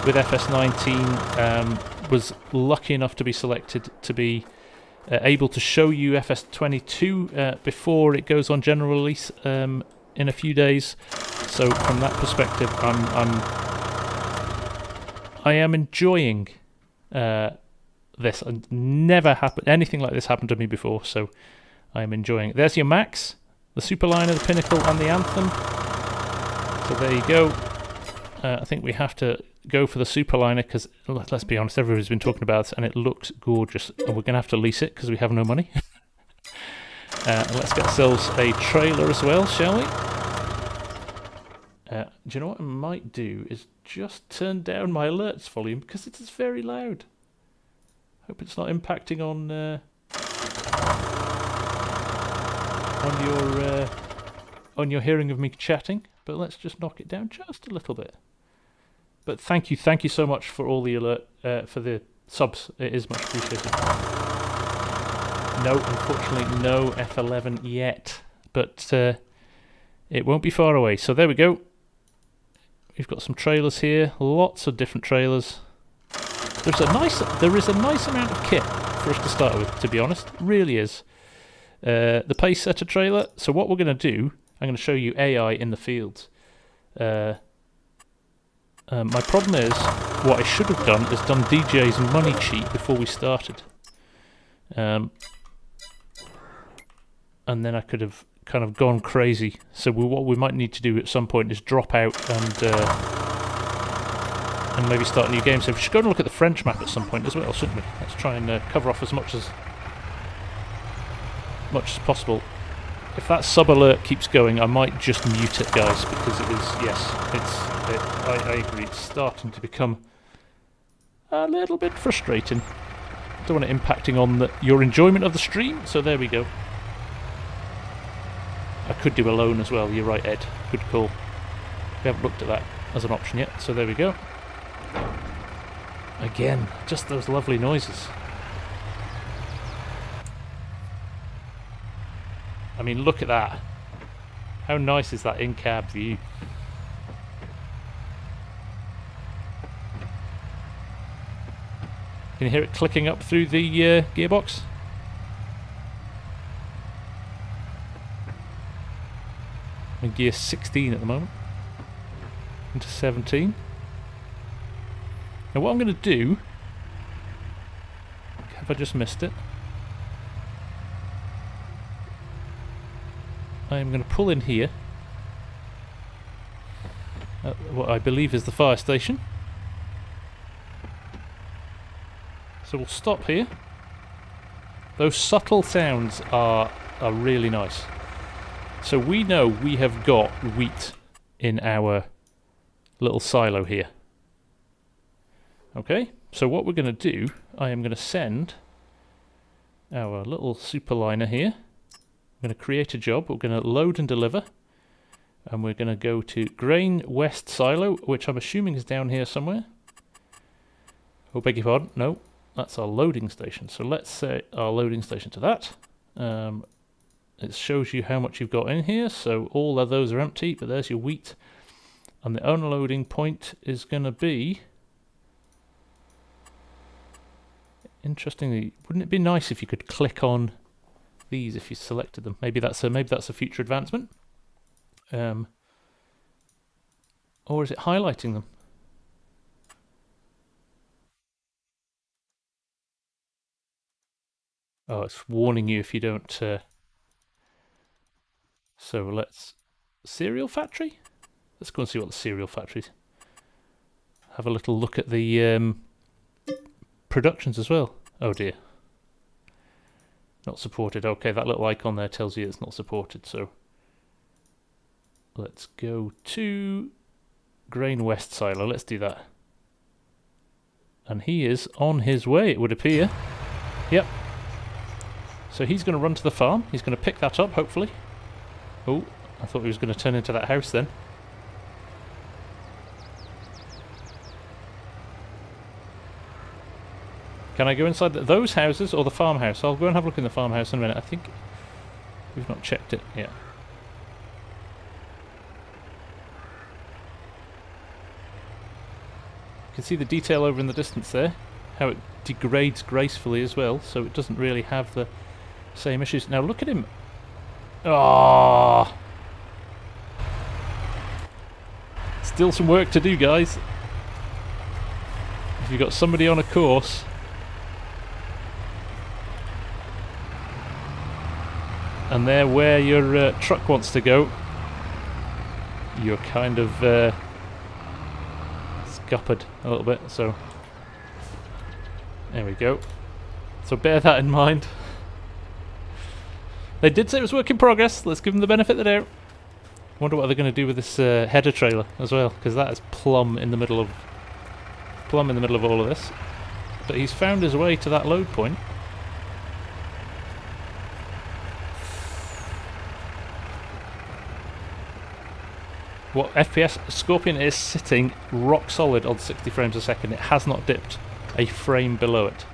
with FS19. Was lucky enough to be selected to be able to show you FS22 before it goes on general release in a few days. So from that perspective, I am enjoying this. Never happened anything like this happened to me before, so I am enjoying it. There's your Max, the Superliner, the Pinnacle, and the Anthem. So there you go. I think we have to go for the Superliner because, let's be honest, everybody's been talking about it, and it looks gorgeous. And we're going to have to lease it because we have no money. Let's get ourselves a trailer as well, shall we? Do you know what I might do is just turn down my alerts volume because it is very loud. Hope it's not impacting on your hearing of me chatting. But let's just knock it down just a little bit. But thank you so much for all the alert for the subs. It is much appreciated. No, unfortunately, no F11 yet, but it won't be far away. So there we go. We've got some trailers here, lots of different trailers. There is a nice amount of kit for us to start with, to be honest. Really is. The pace setter trailer. So what we're going to do, I'm going to show you AI in the fields. My problem is, what I should have done is done DJ's money cheat before we started. And then I could have kind of gone crazy. So what we might need to do at some point is drop out and maybe start a new game. So we should go and look at the French map at some point as well, shouldn't we? Let's try and cover off as much as possible. If that sub alert keeps going, I might just mute it, guys, because it is, yes, I agree, it's starting to become a little bit frustrating. Don't want it impacting on your enjoyment of the stream, so there we go. I could do alone as well, you're right, Ed. Good call. We haven't looked at that as an option yet, so there we go. Again, just those lovely noises. I mean, look at that. How nice is that in-cab view? Can you hear it clicking up through the gearbox? I'm in gear 16 at the moment. Into 17. Now what I'm going to do... Have I just missed it? I am going to pull in here. What I believe is the fire station. So we'll stop here. Those subtle sounds are really nice. So we know we have got wheat in our little silo here. Okay, so what we're going to do, I am going to send our little superliner here. I'm going to create a job, we're going to load and deliver, and we're going to go to Grain West Silo, which I'm assuming is down here somewhere. Oh, beg your pardon, no, that's our loading station. So let's set our loading station to that. It shows you how much you've got in here, so all of those are empty, but there's your wheat. And the unloading point is going to be... Interestingly, wouldn't it be nice if you could click on these if you selected them? Maybe that's a future advancement. Or is it highlighting them? Oh, it's warning you if you don't... So let's... Cereal factory? Let's go and see what the cereal factories. Have a little look at the productions as well. Oh dear. Not supported. Okay, that little icon there tells you it's not supported, so... Let's go to Grain West Silo. Let's do that. And he is on his way, it would appear. Yep. So he's going to run to the farm. He's going to pick that up, hopefully. Oh, I thought he was going to turn into that house then. Can I go inside those houses or the farmhouse? I'll go and have a look in the farmhouse in a minute. I think we've not checked it yet. You can see the detail over in the distance there. How it degrades gracefully as well, so it doesn't really have the same issues. Now look at him. Oh, still some work to do, guys. If you've got somebody on a course, and they're where your truck wants to go, you're kind of scuppered a little bit, so there we go. So bear that in mind. They did say it was work in progress. Let's give them the benefit of the doubt. Wonder what they're going to do with this header trailer as well, because that is plumb in the middle of all of this. But he's found his way to that load point. What FPS? Scorpion is sitting rock solid on 60 frames a second. It has not dipped a frame below it,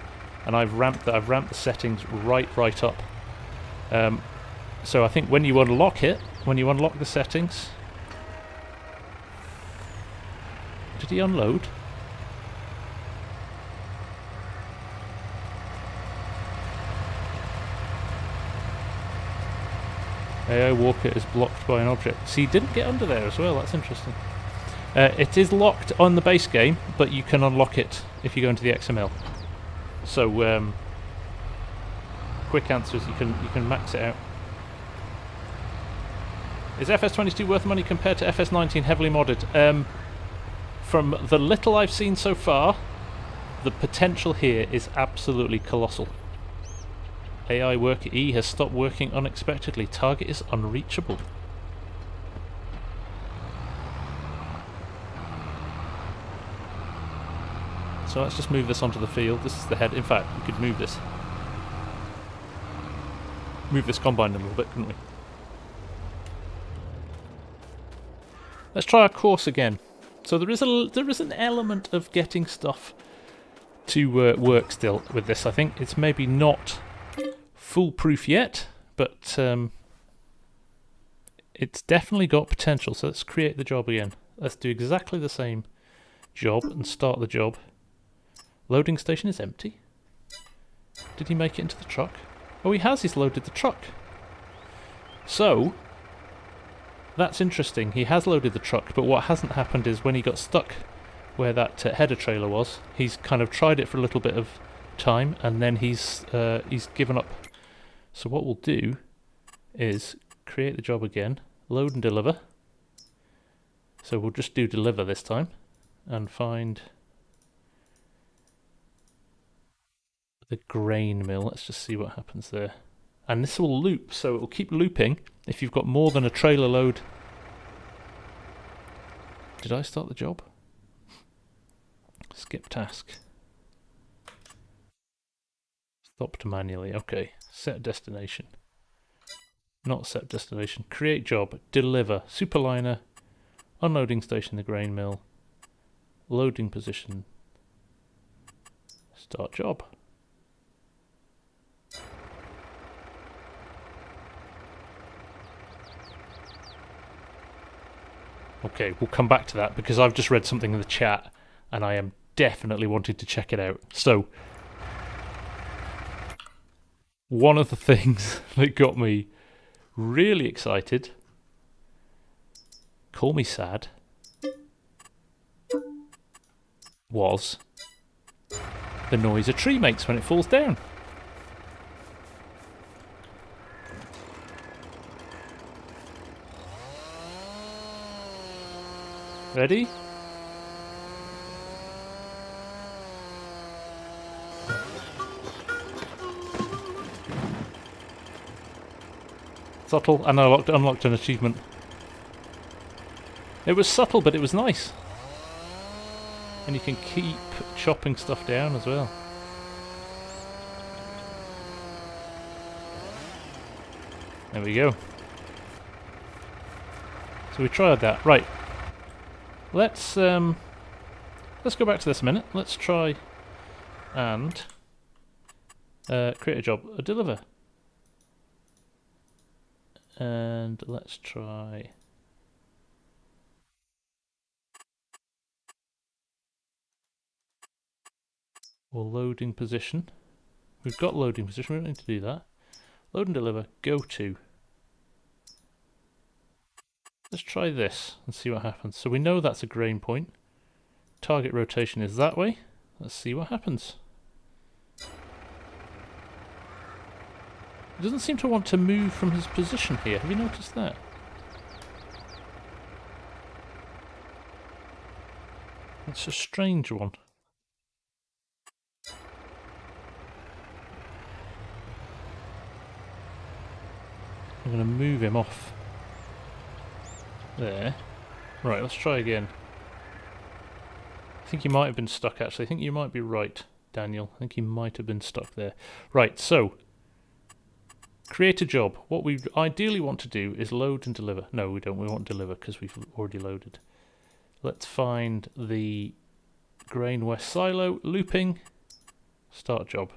and I've ramped the settings right up. So I think when you unlock the settings, did he unload? AI Walker is blocked by an object. See, he didn't get under there as well, that's interesting. It is locked on the base game, but you can unlock it if you go into the XML. So, quick answers, you can max it out. Is FS22 worth money compared to FS19 heavily modded? From the little I've seen so far, the potential here is absolutely colossal. AI Worker E has stopped working unexpectedly. Target is unreachable. So let's just move this onto the field. This is the head. In fact, we could move this combine a little bit, couldn't we? Let's try our course again. So there is an element of getting stuff to work still with this. I think it's maybe not foolproof yet, but it's definitely got potential. So let's create the job again. Let's do exactly the same job and start the job. Loading station is empty. Did he make it into the truck? Oh, he has. He's loaded the truck. So that's interesting. He has loaded the truck, but what hasn't happened is when he got stuck where that header trailer was, he's kind of tried it for a little bit of time, and then he's given up. So what we'll do is create the job again, load and deliver. So we'll just do deliver this time and find the grain mill. Let's just see what happens there. And this will loop, so it will keep looping if you've got more than a trailer load. Did I start the job? Skip task. Stopped manually. Okay. Set destination. Not set destination. Create job. Deliver. Superliner. Unloading station, the grain mill. Loading position. Start job. Okay, we'll come back to that because I've just read something in the chat and I am definitely wanting to check it out. So, one of the things that got me really excited, call me sad, was the noise a tree makes when it falls down. Ready? Subtle, and I unlocked an achievement. It was subtle, but it was nice. And you can keep chopping stuff down as well. There we go. So we tried that. Right. Let's go back to this a minute. Let's try and create a job, deliver. And let's try loading position. We've got loading position, we don't need to do that. Load and deliver, go to. Let's try this and see what happens. So we know that's a grain point. Target rotation is that way. Let's see what happens. He doesn't seem to want to move from his position here. Have you noticed that? It's a strange one. I'm going to move him off. There. Right, let's try again. I think you might have been stuck, actually. I think you might be right, Daniel. I think you might have been stuck there. Right, so create a job. What we ideally want to do is load and deliver. No, we don't. We want deliver because we've already loaded. Let's find the grain west silo, looping, start job.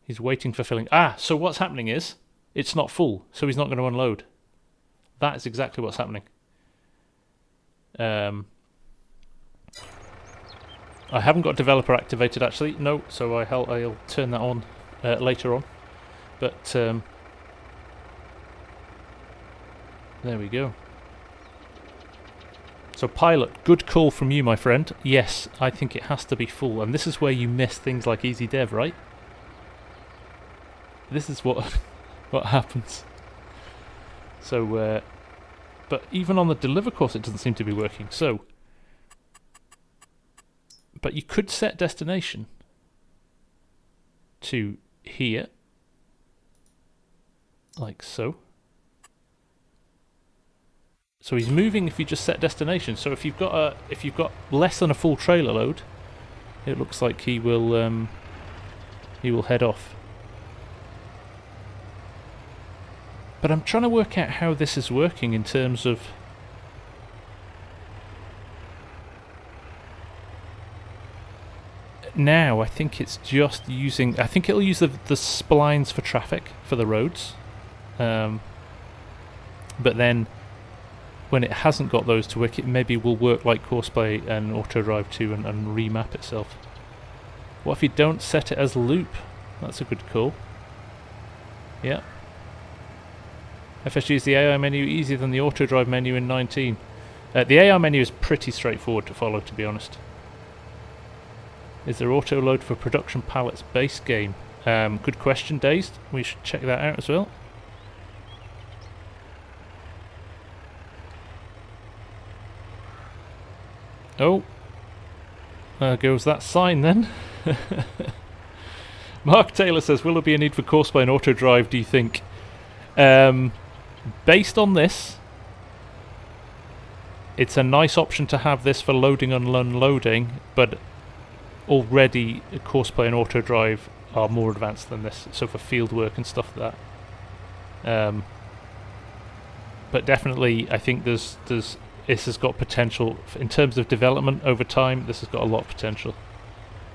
He's waiting for filling. Ah, so what's happening is it's not full, so he's not going to unload. That is exactly what's happening. I haven't got developer activated actually, no, so I'll turn that on later on. But there we go. So pilot, good call from you, my friend. Yes, I think it has to be full, and this is where you miss things like easy dev, right? This is what what happens. So, but even on the deliver course, it doesn't seem to be working. So, but you could set destination to here, like so. So he's moving if you just set destination. So if you've got less than a full trailer load, it looks like he will head off. But I'm trying to work out how this is working in terms of now. I think it's just using. I think it'll use the splines for traffic for the roads, but then when it hasn't got those to work, it maybe will work like Courseplay and Auto Drive 2 and remap itself. What if you don't set it as loop? That's a good call. Yeah. FSG is the AI menu easier than the Auto Drive menu in 19. The AI menu is pretty straightforward to follow, to be honest. Is there auto load for production pallets base game? Good question, Dazed. We should check that out as well. Oh, there goes that sign then. Mark Taylor says, will there be a need for Courseplay and Auto Drive, do you think? Based on this, it's a nice option to have this for loading and unloading, but already Courseplay and Auto Drive are more advanced than this, so for field work and stuff like that. But definitely, I think this has got potential in terms of development over time. This has got a lot of potential.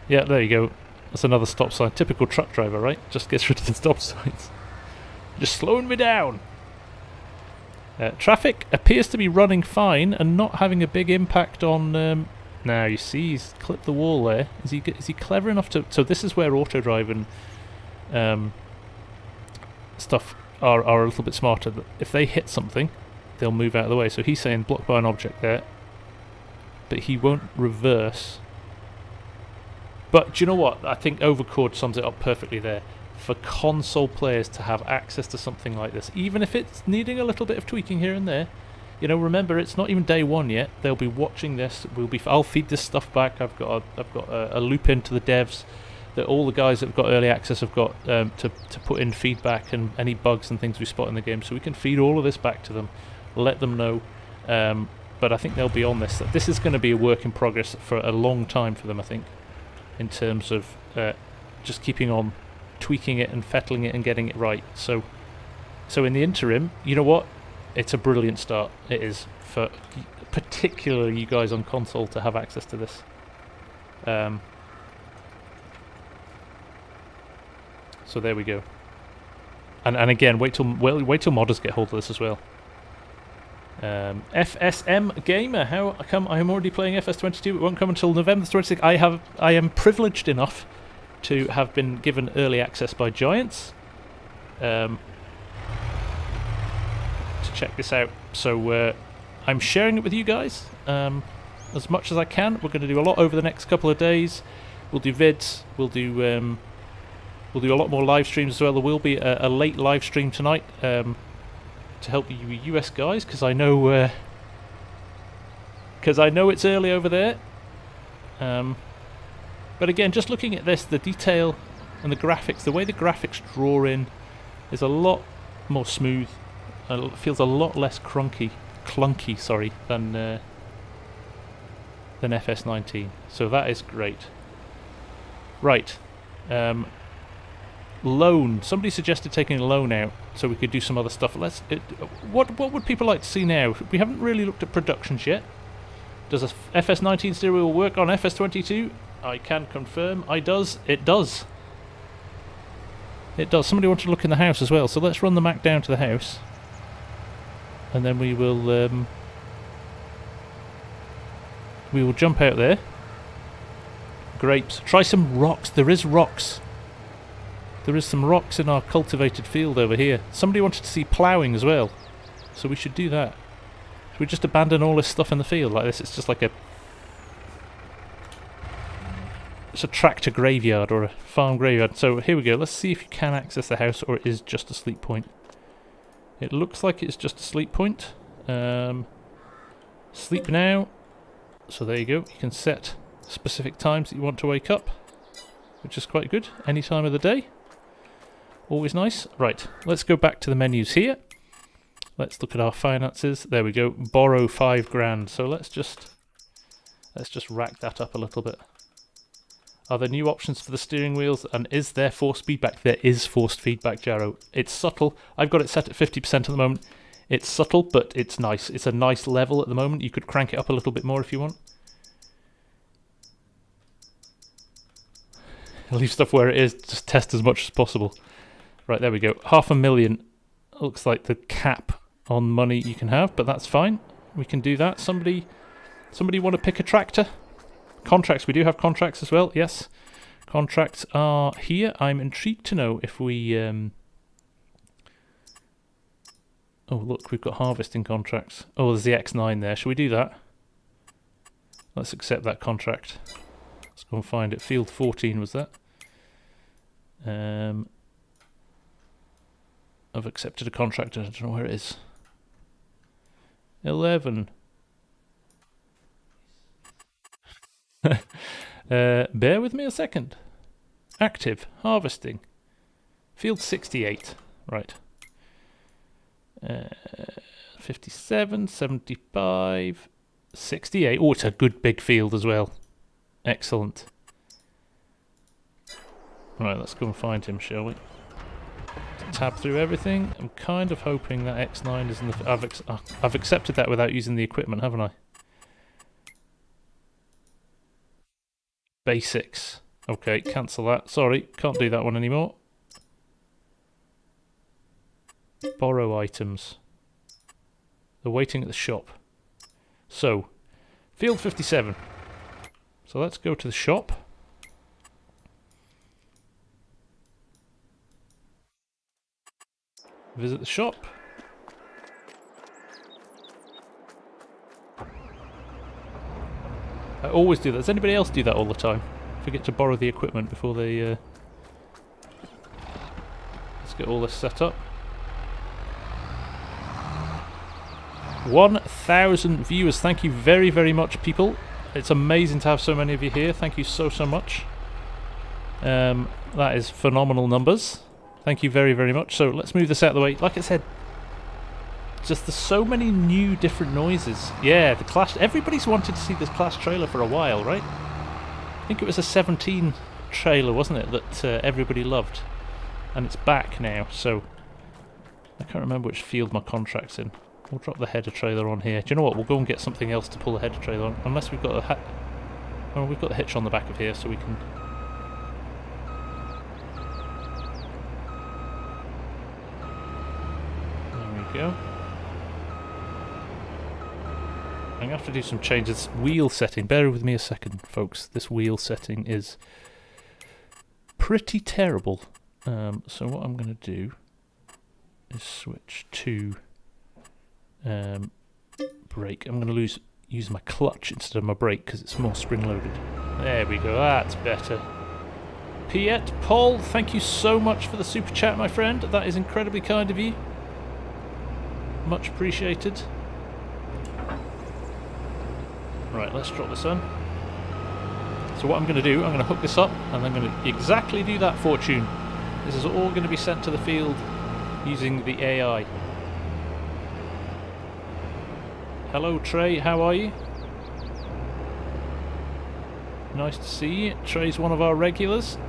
Yeah, there you go. That's another stop sign. Typical truck driver, right? Just gets rid of the stop signs. Just slowing me down. Traffic appears to be running fine and not having a big impact on. Now you see, he's clipped the wall there. Is he clever enough to? So this is where Auto Drive and stuff are a little bit smarter. If they hit something, they'll move out of the way. So he's saying blocked by an object there, but he won't reverse. But do you know what? I think Overcord sums it up perfectly there. For console players to have access to something like this, even if it's needing a little bit of tweaking here and there, you know, remember it's not even day one yet. They'll be watching this. I'll feed this stuff back. I've got a loop into the devs that all the guys that have got early access have got to put in feedback and any bugs and things we spot in the game, so we can feed all of this back to them, let them know. But I think they'll be on this. This is going to be a work in progress for a long time for them, I think, in terms of just keeping on tweaking it and fettling it and getting it right. So in the interim, you know what? It's a brilliant start. It is, for particularly you guys on console, to have access to this. So there we go. And again, wait till modders get hold of this as well. FSM Gamer, how come I'm already playing FS22? It won't come until November 26th. I am privileged enough to have been given early access by Giants to check this out. So I'm sharing it with you guys as much as I can. We're going to do a lot over the next couple of days. We'll do vids. We'll do a lot more live streams as well. There will be a late live stream tonight to help you US guys, because I know it's early over there. But again, just looking at this, the detail and the graphics, the way the graphics draw in is a lot more smooth. feels a lot less clunky, sorry, than FS19. So that is great. Right. Loan. Somebody suggested taking a loan out so we could do some other stuff. What would people like to see now? We haven't really looked at productions yet. Does a FS19 steering wheel work on FS22? I can confirm. It does. It does. Somebody wanted to look in the house as well, so let's run the Mac down to the house. And then we will jump out there. Grapes. Try some rocks. There is rocks. There is some rocks in our cultivated field over here. Somebody wanted to see ploughing as well, so we should do that. Should we just abandon all this stuff in the field like this? It's just like it's a tractor graveyard or a farm graveyard. So here we go. Let's see if you can access the house or it is just a sleep point. It looks like it's just a sleep point. Sleep now. So there you go. You can set specific times that you want to wake up, which is quite good. Any time of the day. Always nice. Right, let's go back to the menus here. Let's look at our finances. There we go. Borrow 5 grand. So let's just rack that up a little bit. Are there new options for the steering wheels? And is there forced feedback? There is forced feedback, Jarrow. It's subtle. I've got it set at 50% at the moment. It's subtle, but it's nice. It's a nice level at the moment. You could crank it up a little bit more if you want. Leave stuff where it is. Just test as much as possible. Right, there we go. 500,000 looks like the cap on money you can have, but that's fine. We can do that. Somebody want to pick a tractor? Contracts. We do have contracts as well. Yes, contracts are here. I'm intrigued to know if we. Oh look, we've got harvesting contracts. Oh, there's the X9 there. Shall we do that? Let's accept that contract. Let's go and find it. Field 14 was that. I've accepted a contract. I don't know where it is. 11. Bear with me a second. Active. Harvesting. Field 68. Right. 57, 75, 68. Oh, it's a good big field as well. Excellent. Right, let's go and find him, shall we? Tab through everything. I'm kind of hoping that X9 is in the... I've accepted that without using the equipment, haven't I? Basics. Okay, cancel that. Sorry, can't do that one anymore. Borrow items. They're waiting at the shop. So, field 57. So let's go to the shop. Visit the shop. I always do that. Does anybody else do that all the time? Forget to borrow the equipment before they... Let's get all this set up. 1,000 viewers. Thank you very, very much, people. It's amazing to have so many of you here. Thank you so, so much. That is phenomenal numbers. Thank you very, very much. So let's move this out of the way. Like I said, just there's so many new different noises. Yeah, the Clash. Everybody's wanted to see this Clash trailer for a while, right? I think it was a 17 trailer, wasn't it, that everybody loved. And it's back now, so I can't remember which field my contract's in. We'll drop the header trailer on here. Do you know what? We'll go and get something else to pull the header trailer on. Unless we've got a well, we've got the hitch on the back of here, so we can... There we go. I'm going to have to do some changes. Wheel setting. Bear with me a second, folks. This wheel setting is pretty terrible. So what I'm going to do is switch to brake. I'm going to use my clutch instead of my brake because it's more spring-loaded. There we go. That's better. Piet Paul, thank you so much for the super chat, my friend. That is incredibly kind of you. Much appreciated. Right, let's drop this on. So what I'm going to do, I'm going to hook this up and I'm going to exactly do that, Fortune. This is all going to be sent to the field using the AI. Hello Trey, how are you? Nice to see you. Trey's one of our regulars.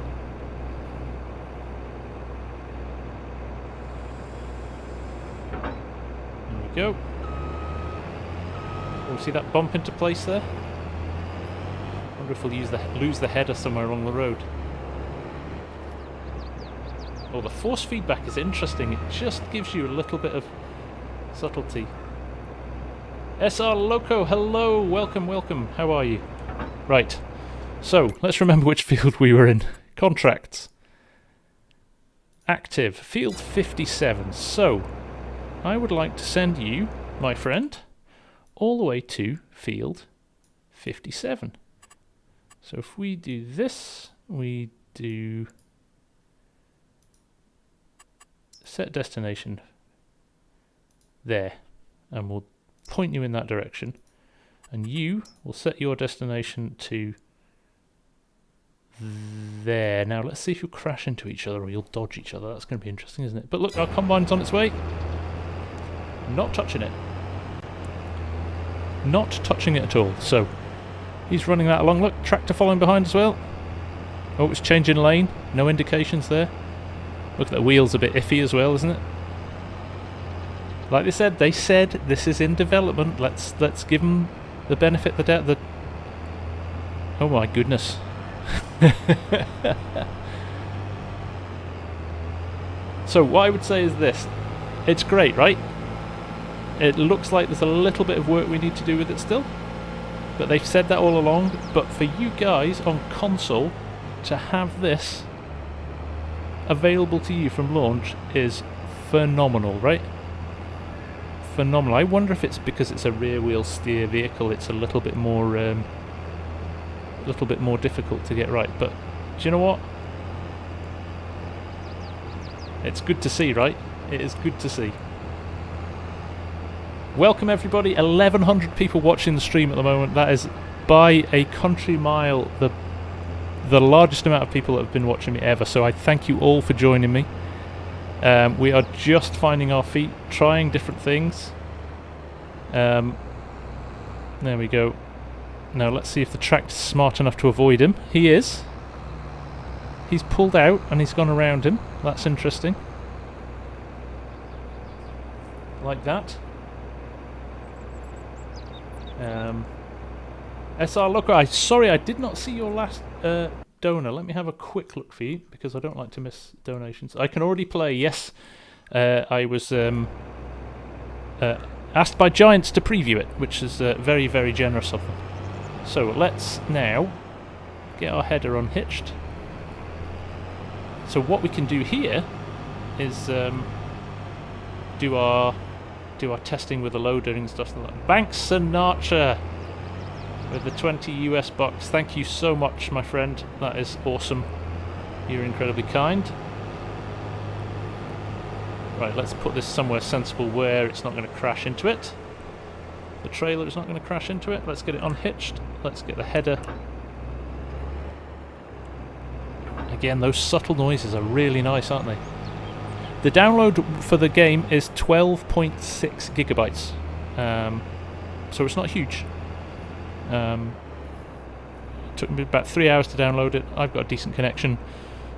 There we go. Oh, see that bump into place there? Wonder if we'll lose the header somewhere along the road. Oh, the force feedback is interesting. It just gives you a little bit of subtlety. SR Loco, hello, welcome, welcome. How are you? Right. So, let's remember which field we were in. Contracts. Active. Field 57. So, I would like to send you, my friend, all the way to field 57. So if we do this, we do set destination there, and we'll point you in that direction, and you will set your destination to there. Now let's see if you'll crash into each other or you'll dodge each other. That's going to be interesting, isn't it? But look, our combine's on its way. Not touching it. Not touching it at all. So he's running that along. Look, tractor following behind as well. Oh, it's changing lane. No indications there. Look at the wheels, a bit iffy as well, isn't it? Like they said this is in development. Let's give them the benefit of the doubt. Oh my goodness. So what I would say is this. It's great, right? It looks like there's a little bit of work we need to do with it still. But they've said that all along. But for you guys on console to have this available to you from launch is phenomenal, right? Phenomenal. I wonder if it's because it's a rear wheel steer vehicle, it's a little bit more difficult to get right. But do you know what? It's good to see, right? It is good to see. Welcome everybody. 1,100 people watching the stream at the moment. That is by a country mile the largest amount of people that have been watching me ever. So I thank you all for joining me. We are just finding our feet, trying different things. There we go. Now let's see if the tractor's smart enough to avoid him. He is. He's pulled out and he's gone around him. That's interesting. Like that. SR Look, sorry I did not see your last donor. Let me have a quick look for you because I don't like to miss donations. I can already play, yes. I was asked by Giants to preview it, which is very, very generous of them. So let's now get our header unhitched. So what we can do here is do our testing with the loader and stuff like that. Banks Sinatra with the 20 US bucks. Thank you so much, my friend. That is awesome. You're incredibly kind. Right, let's put this somewhere sensible where it's not going to crash into it. The trailer is not going to crash into it. Let's get it unhitched. Let's get the header. Again, those subtle noises are really nice, aren't they? The download for the game is 12.6 gigabytes. So it's not huge. It took me about 3 hours to download it. I've got a decent connection.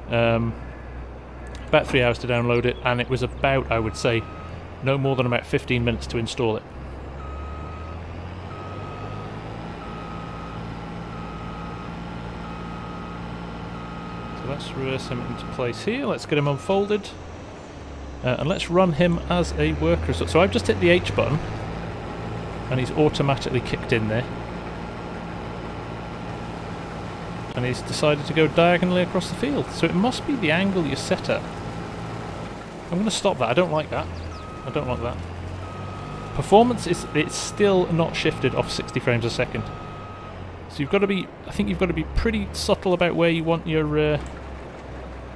About 3 hours to download it, and it was about, I would say, no more than about 15 minutes to install it. So let's reverse him into place here. Let's get him unfolded. And let's run him as a worker. So I've just hit the H button, and he's automatically kicked in there. And he's decided to go diagonally across the field. So it must be the angle you set at. I'm going to stop that. I don't like that. I don't like that. Performance it's still not shifted off 60 frames a second. So you've got to be, I think you've got to be pretty subtle about where you want your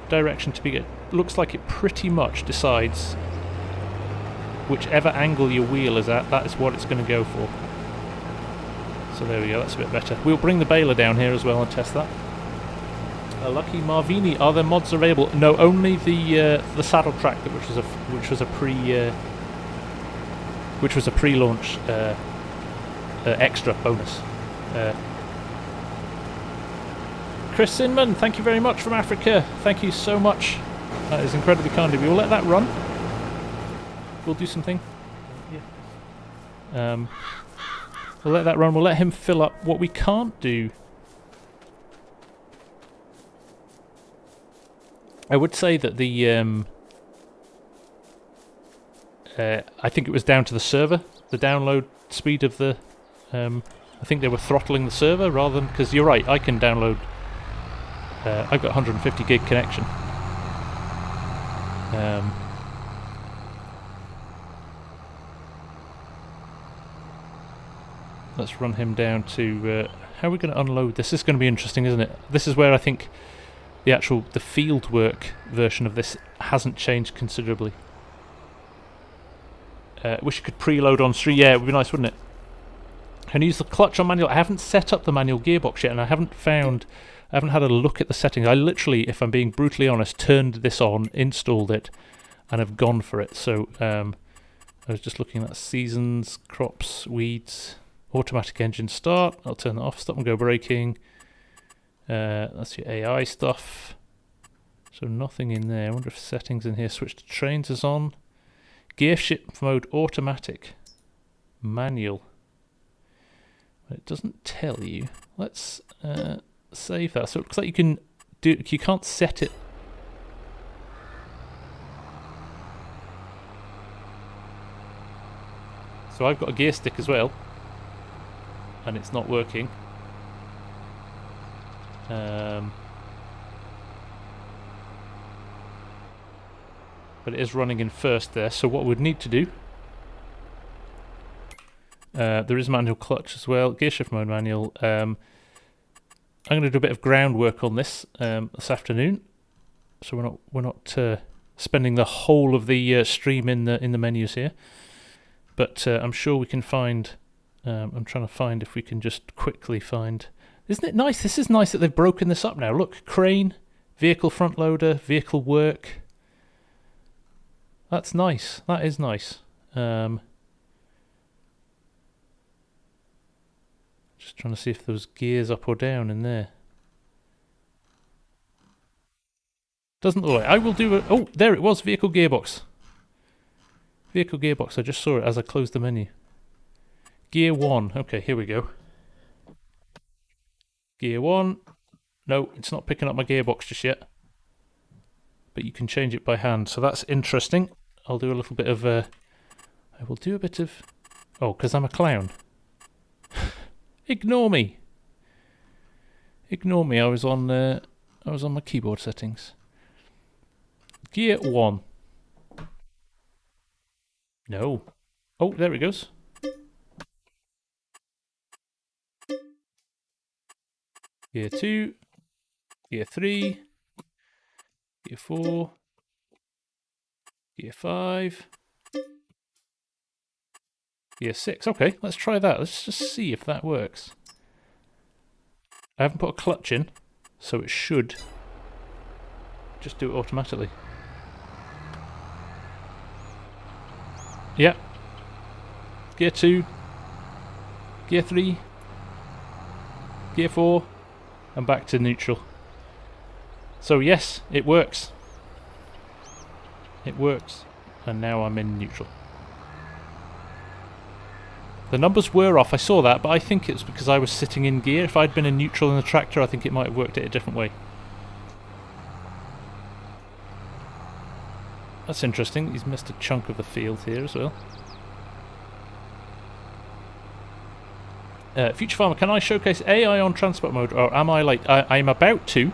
direction to be. It looks like it pretty much decides whichever angle your wheel is at, that is what it's going to go for. So there we go, that's a bit better. We'll bring the Baler down here as well and test that. Lucky Marvini, are there mods available? No, only the saddle tractor, which was a pre-launch extra bonus. Chris Sinman, thank you very much from Africa. Thank you so much. That is incredibly kind of you. We'll let that run. We'll do something. Yeah. We'll let that run. We'll let him fill up. What we can't do... I would say that the... I think it was down to the server, the download speed of the... I think they were throttling the server rather than... Because you're right, I can download... I've got 150 gig connection. Let's run him down to... how are we going to unload this? This is going to be interesting, isn't it? This is where I think the field work version of this hasn't changed considerably. Wish you could preload on stream. Yeah, it would be nice, wouldn't it? Can I use the clutch on manual? I haven't set up the manual gearbox yet, and I haven't had a look at the settings. I literally, if I'm being brutally honest, turned this on, installed it, and have gone for it. So I was just looking at seasons, crops, weeds, automatic engine start. I'll turn that off. Stop and go braking. That's your AI stuff. So nothing in there. I wonder if settings in here. Switch to trains is on. Gear shift mode automatic. Manual. It doesn't tell you. Let's save that. So it looks like you can do. You can't set it. So I've got a gear stick as well, and it's not working. But it is running in first there. So what we'd need to do. There is manual clutch as well. Gear shift mode manual. I'm going to do a bit of groundwork on this afternoon, so we're not spending the whole of the stream in the menus here. But I'm sure we can find. I'm trying to find if we can just quickly find. Isn't it nice? This is nice that they've broken this up now. Look, crane, vehicle front loader, vehicle work. That's nice. That is nice. Just trying to see if there was gears up or down in there. Doesn't look like. I will do a... Oh, there it was. Vehicle gearbox. Vehicle gearbox. I just saw it as I closed the menu. Gear 1. Okay, here we go. Gear 1. No, it's not picking up my gearbox just yet. But you can change it by hand. So that's interesting. I'll do a little bit of... I will do a bit of... Oh, because I'm a clown. Ignore me. Ignore me. I was on my keyboard settings. Gear 1. No. Oh, there it goes. Gear 2. Gear 3. Gear 4. Gear 5. Gear 6. Okay, let's try that. Let's just see if that works. I haven't put a clutch in, so it should just do it automatically. Yeah. Gear 2. Gear 3. Gear 4. And back to neutral. So yes, it works. It works. And now I'm in neutral. The numbers were off, I saw that, but I think it's because I was sitting in gear. If I'd been in neutral in the tractor, I think it might have worked it a different way. That's interesting. He's missed a chunk of the field here as well. Future Farmer, can I showcase AI on transport mode, or am I like... I'm about to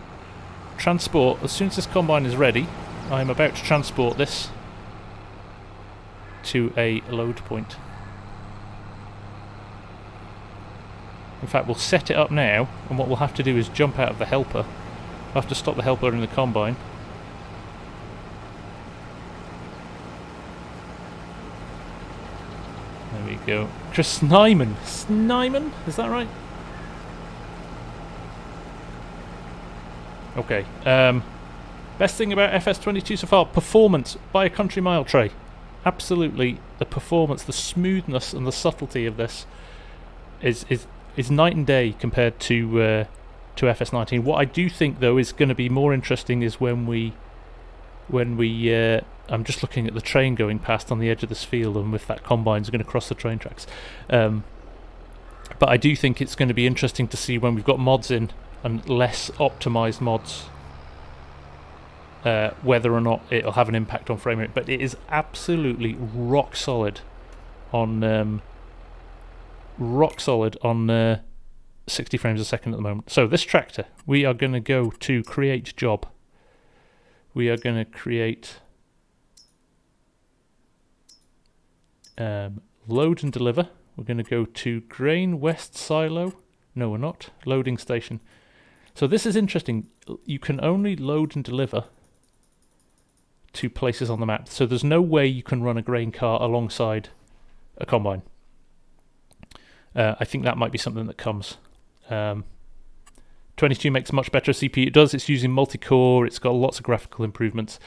transport, as soon as this combine is ready, I'm about to transport this to a load point. In fact, we'll set it up now, and what we'll have to do is jump out of the helper. We'll have to stop the helper in the combine. There we go. Chris Snyman. Snyman? Is that right? Okay. Best thing about FS22 so far, performance by a country mile, Trey. Absolutely, the performance, the smoothness and the subtlety of this. is night and day compared to FS19. What I do think though is going to be more interesting is when we I'm just looking at the train going past on the edge of this field, and if that combine's going to cross the train tracks. But I do think it's going to be interesting to see when we've got mods in and less optimized mods, whether or not it'll have an impact on frame rate. But it is absolutely rock solid on 60 frames a second at the moment. So this tractor, we are going to go to create job. We are going to create load and deliver. We're going to go to grain west silo. No, we're not. Loading station. So this is interesting. You can only load and deliver to places on the map. So there's no way you can run a grain car alongside a combine. I think that might be something that comes. 22 makes a much better CPU. It does. It's using multi-core. It's got lots of graphical improvements.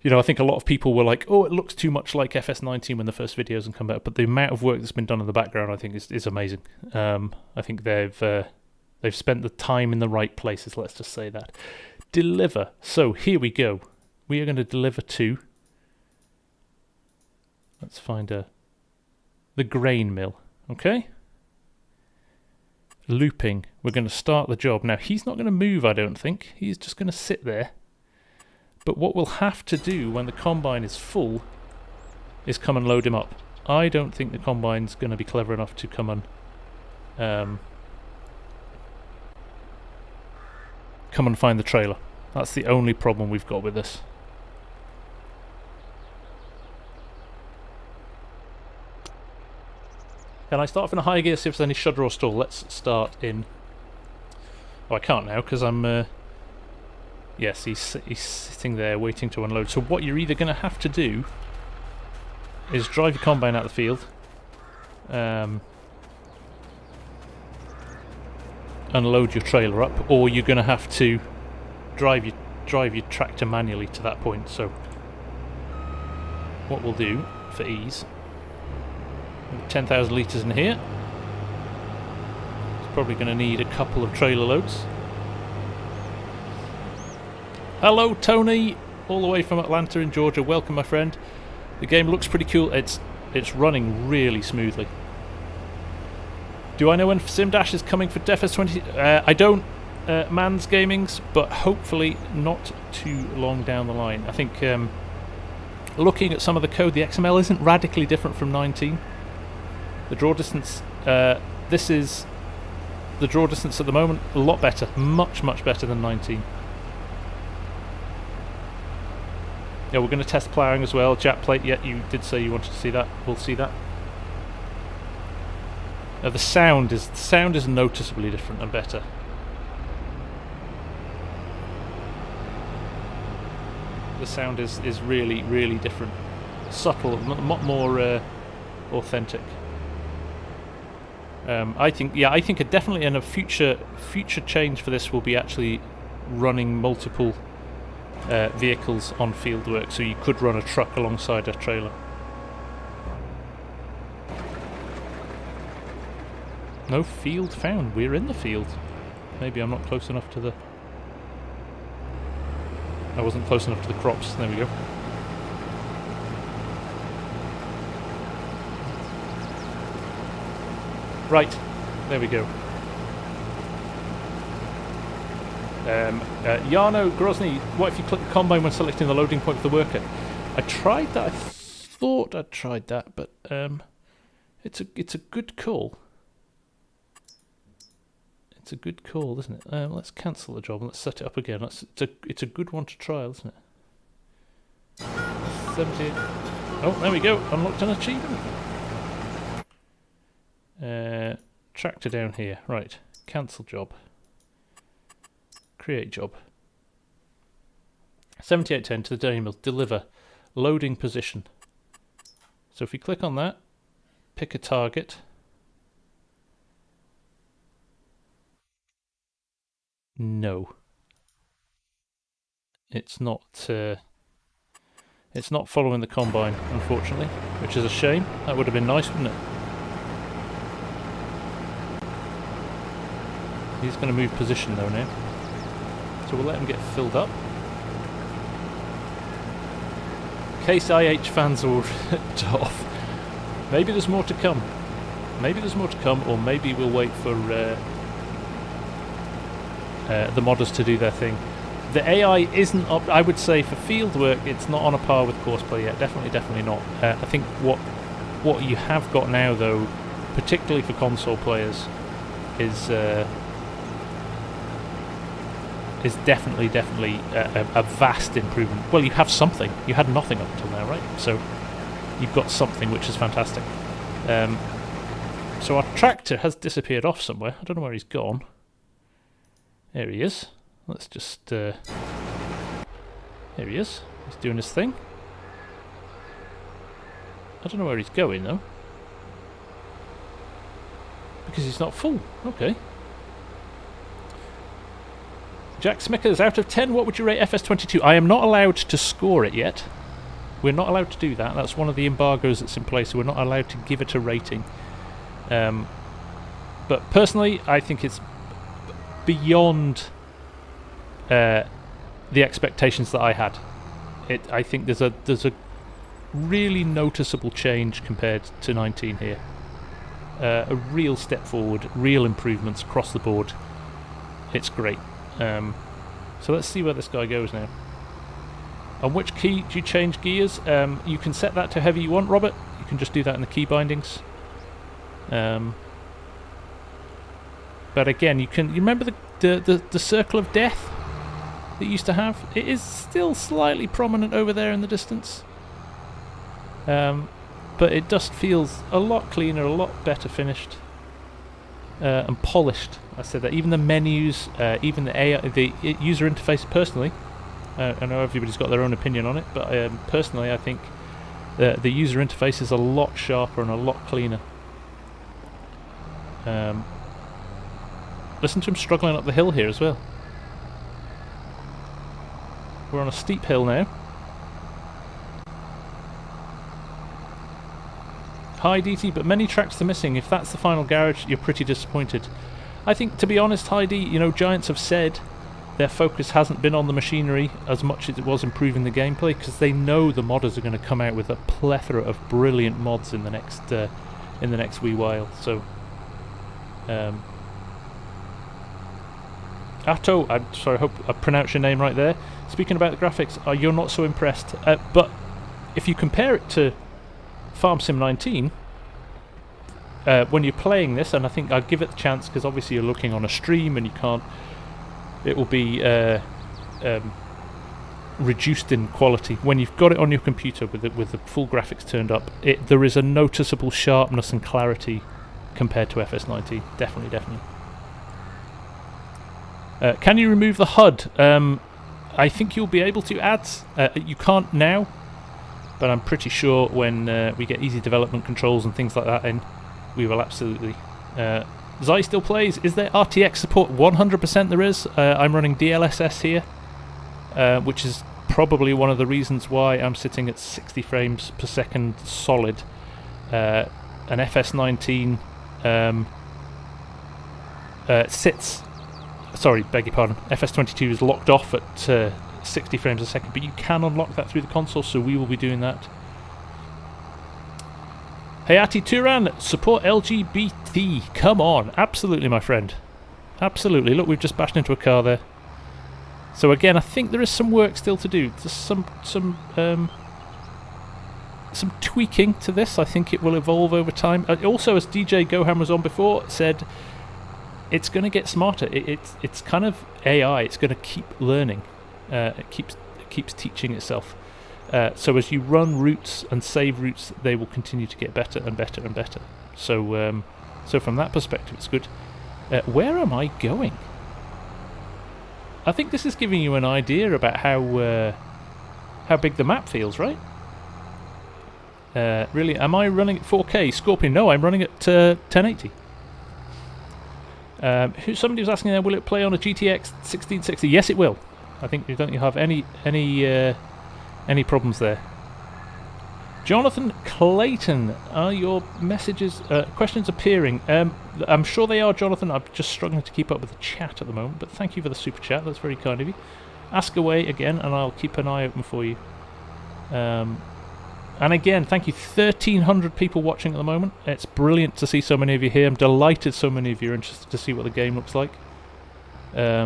You know, I think a lot of people were like, "Oh, it looks too much like FS19" when the first videos had come out. But the amount of work that's been done in the background, I think, is amazing. I think they've spent the time in the right places. Let's just say that. Deliver. So here we go. We are going to deliver to. Let's find the grain mill. Okay. Looping. We're going to start the job. Now, he's not going to move, I don't think. He's just going to sit there. But what we'll have to do when the combine is full is come and load him up. I don't think the combine's going to be clever enough to come and find the trailer. That's the only problem we've got with this. Can I start off in a high gear, see if there's any shudder or stall? Let's start in... Oh, I can't now because I'm... Yes, he's sitting there waiting to unload. So what you're either going to have to do is drive your combine out of the field, unload your trailer up, or you're going to have to drive your tractor manually to that point. So what we'll do for ease, 10,000 litres in here. It's probably going to need a couple of trailer loads. Hello Tony, all the way from Atlanta in Georgia. Welcome, my friend. The game looks pretty cool. It's running really smoothly. Do I know when SimDash is coming for DefS 20? I don't, Mans Gamings, but hopefully not too long down the line. I think looking at some of the code, the XML isn't radically different from 19. The draw distance, this is the draw distance at the moment, a lot better, much better than 19. Yeah, we're going to test ploughing as well. Jack plate, yeah, you did say you wanted to see that. We'll see that. The sound is noticeably different and better. The sound is really different, subtle, a lot more authentic. I think definitely in a future change for this will be actually running multiple vehicles on field work, so you could run a truck alongside a trailer. No field found. We're in the field. Maybe I'm not close enough to the... I wasn't close enough to the crops. There we go. Right. There we go. Yarno Grozny, what if you click the combine when selecting the loading point for the worker? I tried that. I thought I'd tried that, but it's a good call. It's a good call, isn't it? Let's cancel the job and let's set it up again. It's a good one to trial, isn't it? 70. Oh, there we go. Unlocked an achievement. Tractor down here. Right. Cancel job. Create job. 7810 to the dairy mill. Deliver. Loading position. So if we click on that, pick a target. No. It's not following the combine, unfortunately, which is a shame. That would have been nice, wouldn't it? He's going to move position though now. So we'll let him get filled up. Case IH fans are all ripped off. Maybe there's more to come. Maybe there's more to come, or maybe we'll wait for the modders to do their thing. The AI isn't up. I would say for field work, it's not on a par with Courseplay yet. Definitely not. I think what you have got now, though, particularly for console players, is definitely a vast improvement. Well, you have something. You had nothing up until now, right? So you've got something which is fantastic. So our tractor has disappeared off somewhere. I don't know where he's gone. There he is. Let's just... Here he is. He's doing his thing. I don't know where he's going, though. Because he's not full. Okay. Jack Smickers, out of 10, what would you rate FS22? I am not allowed to score it yet. We're not allowed to do that. That's one of the embargoes that's in place. So we're not allowed to give it a rating. But personally, I think it's beyond the expectations that I had. I think there's a really noticeable change compared to 19 here. A real step forward, real improvements across the board. It's great. So let's see where this guy goes now. On which key do you change gears? You can set that to however you want, Robert. You can just do that in the key bindings. But again, you remember the circle of death that you used to have? It is still slightly prominent over there in the distance. But it just feels a lot cleaner, a lot better finished. And polished. I said that even the menus, even the AI, the user interface. Personally, I know everybody's got their own opinion on it, but personally, I think the user interface is a lot sharper and a lot cleaner. Listen to him struggling up the hill here as well. We're on a steep hill now. Hi DT, but many tracks are missing. If that's the final garage, you're pretty disappointed. I think, to be honest, Heidi, you know, Giants have said their focus hasn't been on the machinery as much as it was improving the gameplay, because they know the modders are going to come out with a plethora of brilliant mods in the next wee while. So, Atto, I'm sorry, I hope I pronounced your name right there. Speaking about the graphics, you're not so impressed, but if you compare it to FarmSim 19, when you're playing this, and I think I'll give it the chance because obviously you're looking on a stream and you can't, it will be reduced in quality. When you've got it on your computer with the full graphics turned up, there is a noticeable sharpness and clarity compared to FS19. Definitely. Can you remove the HUD? I think you'll be able to add. You can't now, but I'm pretty sure when we get easy development controls and things like that in, we will absolutely. Zai still plays. Is there RTX support? 100% there is. I'm running DLSS here, which is probably one of the reasons why I'm sitting at 60 frames per second solid. An FS19 sits. Sorry, beg your pardon. FS22 is locked off at 60 frames a second, but you can unlock that through the console, so we will be doing that. Hayati Turan, support LGBT. Come on, absolutely, my friend. Absolutely. Look, we've just bashed into a car there. So again, I think there is some work still to do. There's some tweaking to this. I think it will evolve over time. Also, as DJ Gohan was on before, said it's going to get smarter. It's kind of AI. It's going to keep learning. It keeps teaching itself. So as you run routes and save routes, they will continue to get better and better and better. So so from that perspective, it's good. Where am I going? I think this is giving you an idea about how big the map feels, right? Really, am I running at 4K? Scorpion, no, I'm running at 1080. Somebody was asking there, will it play on a GTX 1660? Yes, it will. I think you don't have any problems there. Jonathan Clayton, are your messages, questions appearing? I'm sure they are, Jonathan. I'm just struggling to keep up with the chat at the moment, but thank you for the super chat. That's very kind of you. Ask away again, and I'll keep an eye open for you. And again, thank you. 1,300 people watching at the moment. It's brilliant to see so many of you here. I'm delighted so many of you are interested to see what the game looks like. There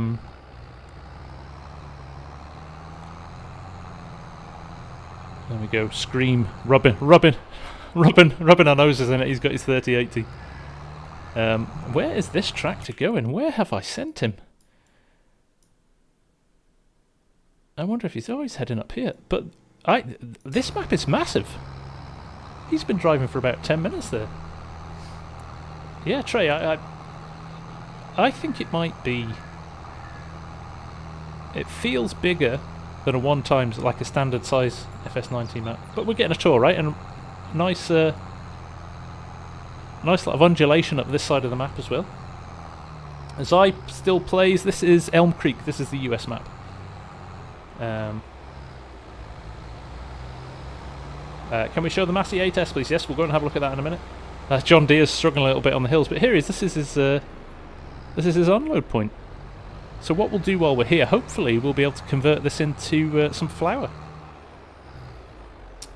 we go. Scream, rubbing our noses in it. He's got his 3080. Where is this tractor going? Where have I sent him? I wonder if he's always heading up here. But this map is massive. He's been driving for about 10 minutes there. Yeah, Trey, I think it might be... It feels bigger than a 1 times, like a standard size FS19 map. But we're getting a tour, right? And nice nice lot of undulation up this side of the map as well. As I still plays, this is Elm Creek, this is the US map. Can we show the Massey A-test, please? Yes, we'll go and have a look at that in a minute. John Deere's struggling a little bit on the hills, but here he is. This is his unload point. So what we'll do while we're here, hopefully we'll be able to convert this into some flour.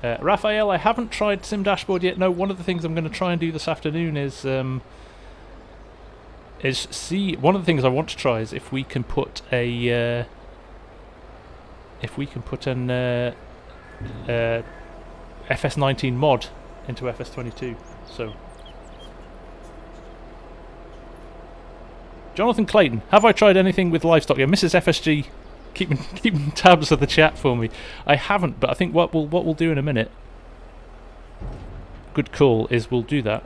Raphael, I haven't tried Sim Dashboard yet. No, one of the things I'm going to try and do this afternoon is see. One of the things I want to try is if we can put a an FS19 mod into FS22. So. Jonathan Clayton, have I tried anything with livestock? Yeah, Mrs. FSG, keeping tabs of the chat for me. I haven't, but I think what we'll do in a minute, good call, is we'll do that.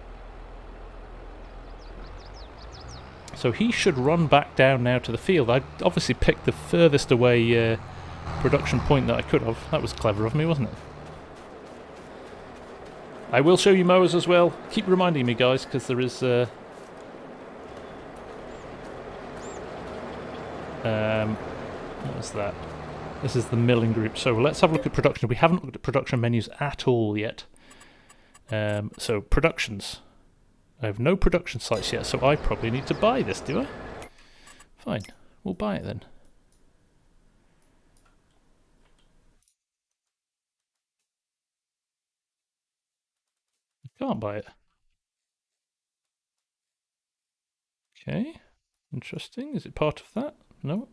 So he should run back down now to the field. I obviously picked the furthest away production point that I could have. That was clever of me, wasn't it? I will show you mowers as well. Keep reminding me, guys, because there is... what was that? This is the milling group. So let's have a look at production. We haven't looked at production menus at all yet. So productions. I have no production sites yet, so I probably need to buy this, do I? Fine, we'll buy it then. I can't buy it. Okay, interesting. Is it part of that? No.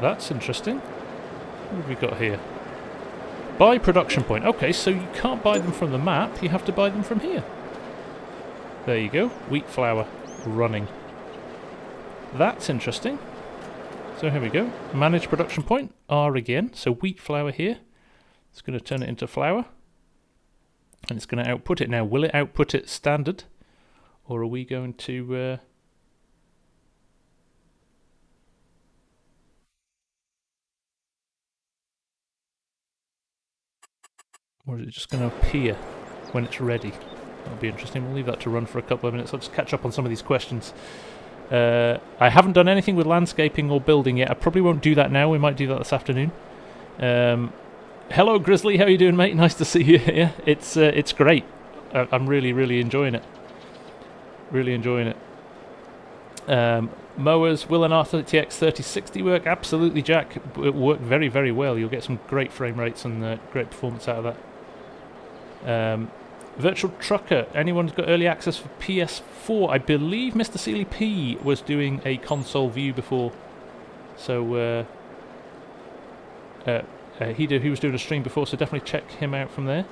That's interesting. What have we got here? Buy production point. Okay, so you can't buy them from the map, you have to buy them from here. There you go. Wheat flour running. That's interesting. So here we go. Manage production point. R again. So wheat flour here. It's going to turn it into flour. And it's going to output it. Now, will it output it standard? Or are we going to... or is it just going to appear when it's ready? That'll be interesting. We'll leave that to run for a couple of minutes. I'll just catch up on some of these questions. I haven't done anything with landscaping or building yet. I probably won't do that now. We might do that this afternoon. Hello, Grizzly. How are you doing, mate? Nice to see you here. It's great. I'm really enjoying it. Really enjoying it. Mowers, will an RTX 3060 work? Absolutely, Jack. It will work very well. You'll get some great frame rates and great performance out of that. Virtual Trucker, anyone's got early access for PS4? I believe Mr. Sealy P was doing a console view before, so he was doing a stream before, so definitely check him out from there.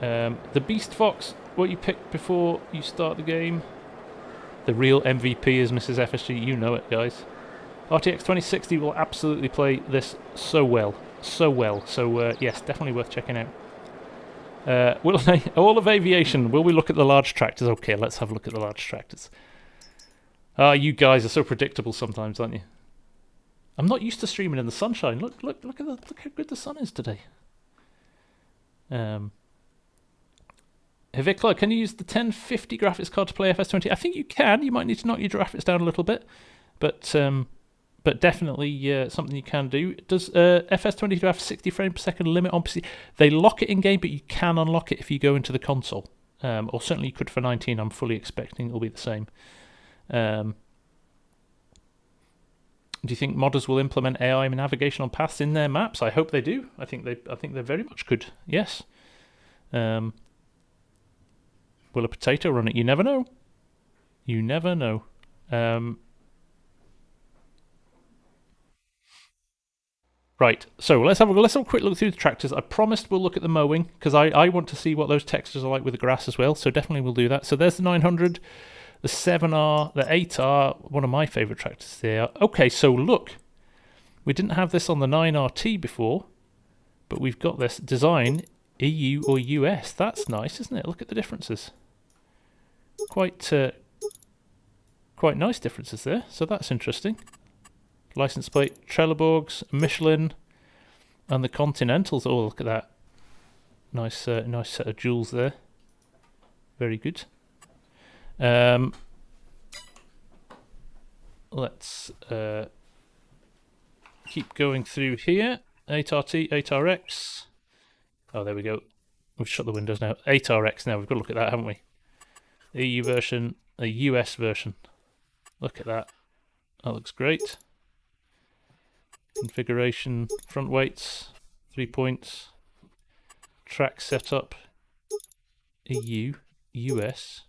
The Beast Fox, what you picked before you start the game? The real MVP is Mrs. FSG, you know it, guys. RTX 2060 will absolutely play this so well, so yes, definitely worth checking out. All of aviation, will we look at the large tractors? Okay, let's have a look at the large tractors. You guys are so predictable sometimes, aren't you? I'm not used to streaming in the sunshine. Look how good the sun is today. Hivikla, can you use the 1050 graphics card to play FS20? I think you can. You might need to knock your graphics down a little bit, but definitely something you can do. Does FS20 have 60 frames per second limit on PC? They lock it in game, but you can unlock it if you go into the console, or certainly you could for 19. I'm fully expecting it'll be the same. Do you think modders will implement AI navigation on paths in their maps? I hope they do. I think they very much could. Yes. Will a potato run it? You never know. You never know. Right, so let's have a quick look through the tractors. I promised we'll look at the mowing, because I want to see what those textures are like with the grass as well, so definitely we'll do that. So there's the 900, the 7R, the 8R, one of my favourite tractors there. Okay, so look, we didn't have this on the 9RT before, but we've got this design, EU or US. That's nice, isn't it? Look at the differences. Quite nice differences there, so that's interesting. License plate, Trelleborgs, Michelin, and the Continentals. Oh, look at that! Nice set of jewels there. Very good. Let's keep going through here. 8RT, 8RX. Oh, there we go. We've shut the windows now. 8RX now. We've got to look at that, haven't we? The EU version, a US version. Look at that. That looks great. Configuration, front weights, 3 points, track setup, EU, US.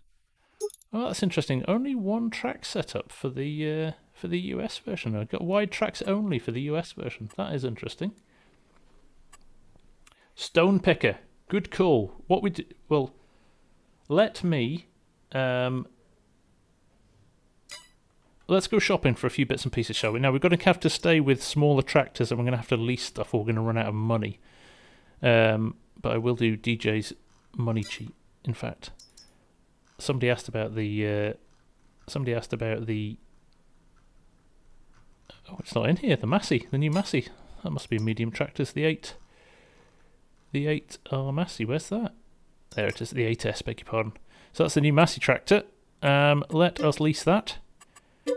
Oh, that's interesting. Only one track setup for the US version. I've got wide tracks only for the US version. That is interesting. Stone picker, good call. What we do? Well, let me. Let's go shopping for a few bits and pieces, shall we? Now, we're going to have to stay with smaller tractors and we're going to have to lease stuff or we're going to run out of money. But I will do DJ's money cheat. In fact, somebody asked about the... Oh, it's not in here. The Massey. The new Massey. That must be a medium tractors. The 8R Massey. Where's that? There it is. The 8S, beg your pardon. So that's the new Massey Tractor. Let us lease that.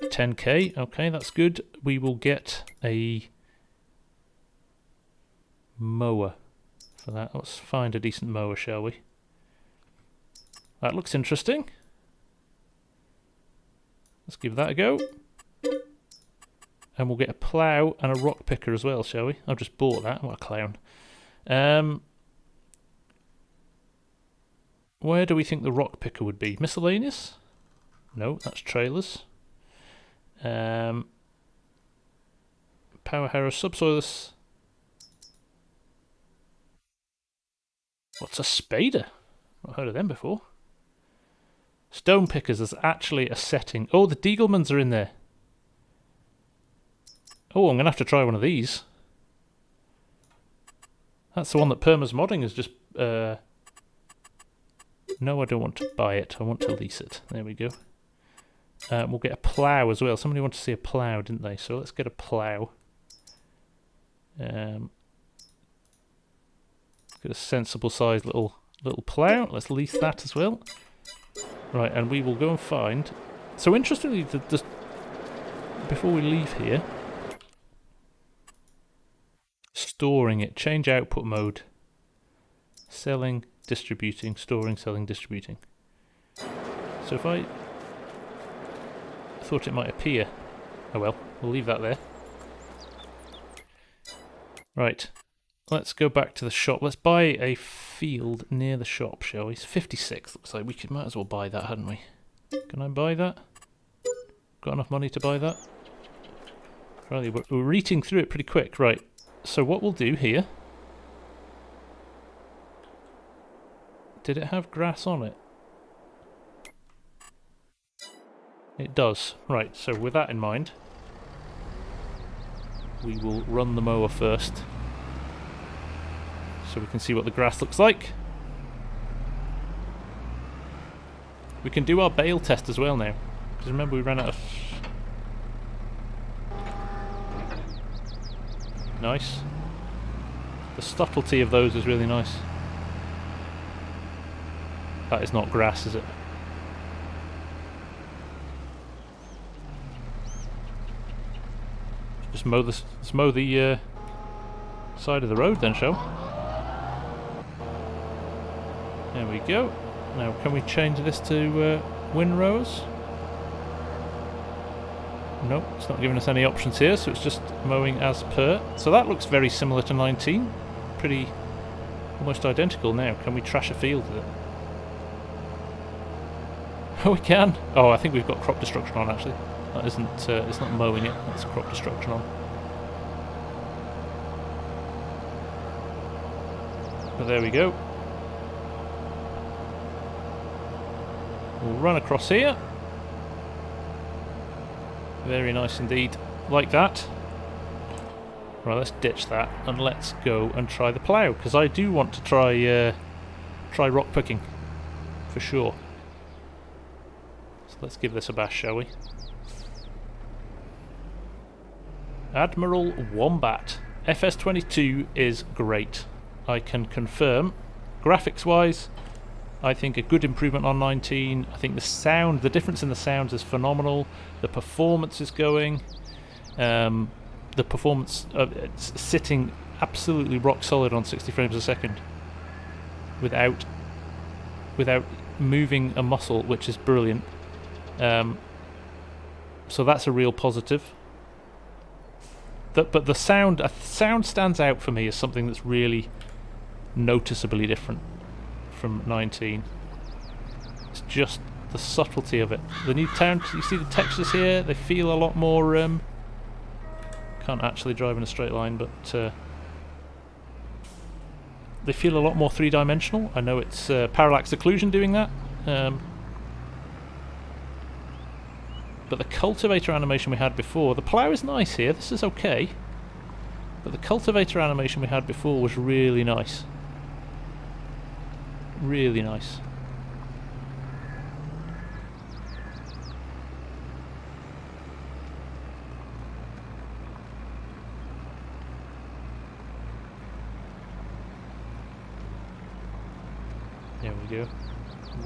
10k, okay, that's good. We will get a mower for that. Let's find a decent mower, shall we? That looks interesting. Let's give that a go. And we'll get a plough and a rock picker as well, shall we? I've just bought that. What a clown. Where do we think the rock picker would be? Miscellaneous? No, that's trailers. Power harrow, subsoilers. What's a spader? Not heard of them before. Stone pickers is actually a setting. Oh, the Diegelmans are in there. Oh, I'm going to have to try one of these. That's the one that Perma's Modding is just... No, I don't want to buy it. I want to lease it. There we go. We'll get a plough as well. Somebody wanted to see a plough, didn't they? So let's get a plough. Get a sensible sized little plough. Let's lease that as well. Right, and we will go and find... So interestingly, before we leave here... Storing it. Change output mode. Selling, distributing, storing, selling, distributing. So if I... thought it might appear. Oh well, we'll leave that there. Right, let's go back to the shop. Let's buy a field near the shop, shall we? It's 56, looks like we might as well buy that, hadn't we? Can I buy that? Got enough money to buy that? Right, we're eating through it pretty quick. Right, so what we'll do here... Did it have grass on it? It does. Right, so with that in mind, we will run the mower first so we can see what the grass looks like. We can do our bale test as well now, because remember we ran out of... Nice. The subtlety of those is really nice. That is not grass, is it? Just mow the side of the road then, shall we? There we go. Now, can we change this to windrows? Nope, it's not giving us any options here, so it's just mowing as per. So that looks very similar to 19. Pretty, almost identical now. Can we trash a field with it? Oh, we can. Oh, I think we've got crop destruction on, actually. That isn't, it's not mowing it, that's crop destruction on. But there we go. We'll run across here. Very nice indeed. Like that. Right, let's ditch that and let's go and try the plough, because I do want to try rock picking for sure. So let's give this a bash, shall we? Admiral Wombat. FS22 is great. I can confirm. Graphics wise, I think a good improvement on 19. I think the sound, the difference in the sounds is phenomenal. The performance is going. The performance, it's sitting absolutely rock solid on 60 frames a second without moving a muscle, which is brilliant. So that's a real positive. But the sound stands out for me as something that's really noticeably different from 19. It's just the subtlety of it. The new town, you see the textures here, they feel a lot more can't actually drive in a straight line, but they feel a lot more three-dimensional. I know it's parallax occlusion doing that, but the cultivator animation we had before, the plough is nice here, this is okay, but the cultivator animation we had before was really nice. Really nice. There we go.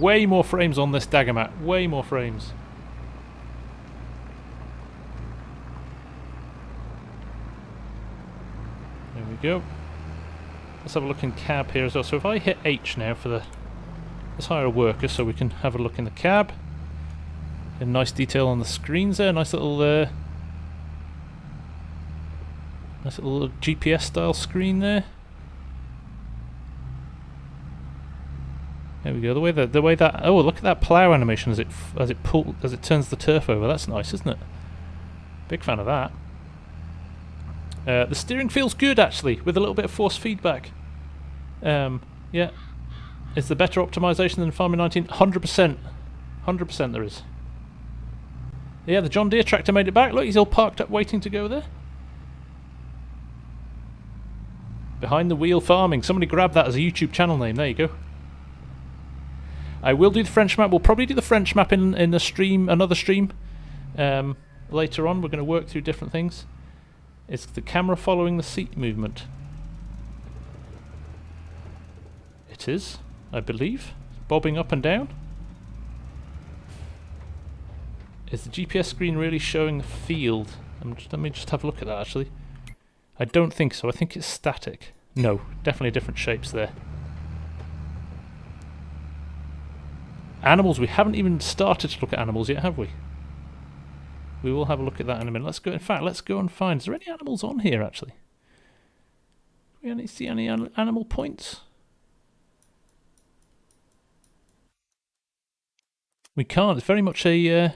Way more frames on this dagger mat. Way more frames. There we go. Let's have a look in cab here as well. So if I hit H now for let's hire a worker so we can have a look in the cab. A nice detail on the screens there. Nice little GPS style screen there. There we go. The way that oh, look at that plough animation as it turns the turf over. That's nice, isn't it? Big fan of that. The steering feels good actually, with a little bit of force feedback. Yeah, is there better optimization than Farming 19? 100%, 100% there is. Yeah, the John Deere tractor made it back. Look, he's all parked up, waiting to go there. Behind the wheel farming. Somebody grab that as a YouTube channel name. There you go. I will do the French map. We'll probably do the French map in a stream, another stream. Later on, we're going to work through different things. It's the camera following the seat movement. It is, I believe. Bobbing up and down. Is the GPS screen really showing the field? Let me just have a look at that actually. I don't think so. I think it's static. No, definitely different shapes there. Animals, we haven't even started to look at animals yet, have we? We will have a look at that in a minute. Let's go, in fact, let's go and find, is there any animals on here actually? Do we see any animal points? We can't, it's very much an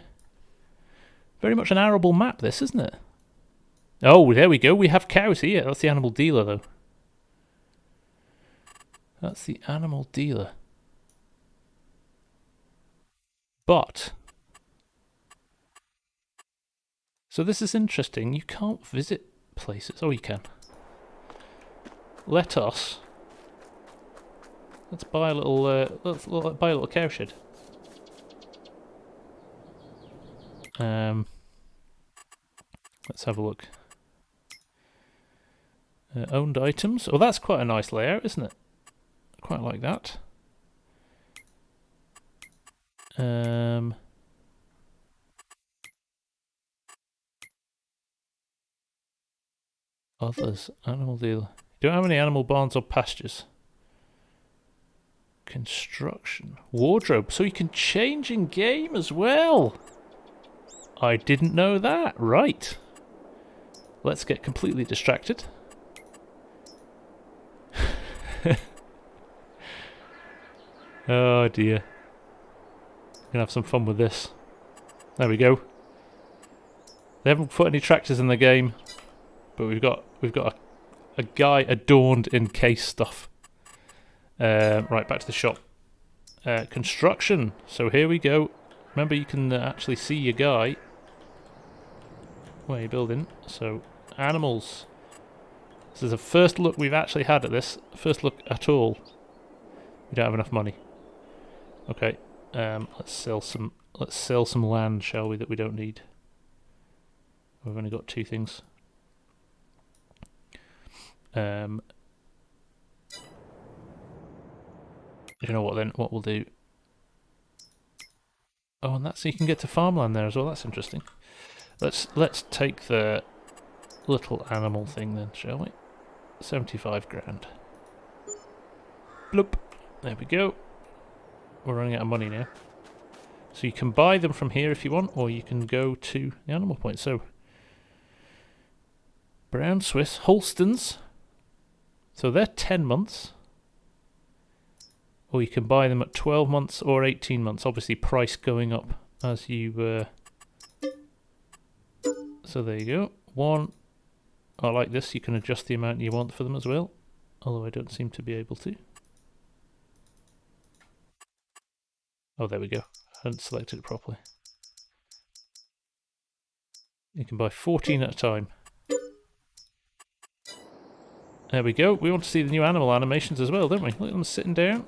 arable map this, isn't it? Oh, there we go, we have cows here. That's the animal dealer though. That's the animal dealer. But, so this is interesting, you can't visit places. Oh, you can. Let's buy a little, buy a little cowshed. Let's have a look. Owned items. Oh, that's quite a nice layout, isn't it? Quite like that. Others. Animal deal. Don't have any animal barns or pastures. Construction. Wardrobe. So you can change in game as well. I didn't know that. Right. Let's get completely distracted. Oh dear. Gonna have some fun with this. There we go. They haven't put any tractors in the game, but we've got a guy adorned in case stuff. Right, back to the shop. Construction. So here we go. Remember, you can actually see your guy where you're building. So animals. This is the first look we've actually had at this. First look at all. We don't have enough money. Okay. Let's sell some land, shall we, that we don't need. We've only got 2 things. You know what then? What we'll do? Oh, and that's so you can get to farmland there as well. That's interesting. Let's take the little animal thing then, shall we? 75 grand. Bloop. There we go. We're running out of money now. So you can buy them from here if you want, or you can go to the animal point. So, Brown Swiss Holsteins. So they're 10 months. Or you can buy them at 12 months or 18 months. Obviously, price going up as you... So there you go. One. I like this. You can adjust the amount you want for them as well. Although I don't seem to be able to. Oh, there we go. I hadn't selected it properly. You can buy 14 at a time. There we go. We want to see the new animal animations as well, don't we? Look at them sitting down.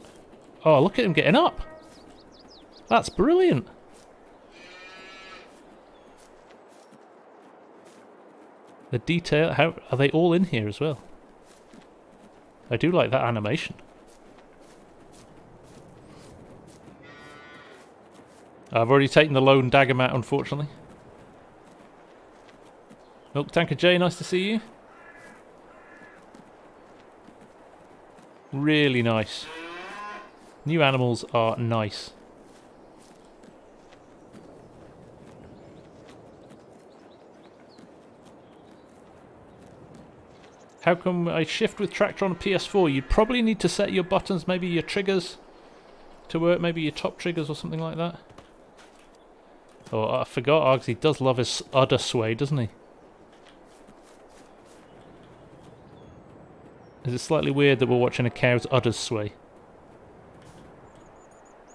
Oh, look at him getting up. That's brilliant. The detail, how are they all in here as well? I do like that animation. I've already taken the lone dagger mat, unfortunately. Milk Tanker J, nice to see you. Really nice. New animals are nice. How come I shift with Tractor on a PS4? You'd probably need to set your buttons, maybe your triggers to work, maybe your top triggers or something like that. Oh, I forgot, Args, he does love his udder sway, doesn't he? Is it slightly weird that we're watching a cow's udders sway?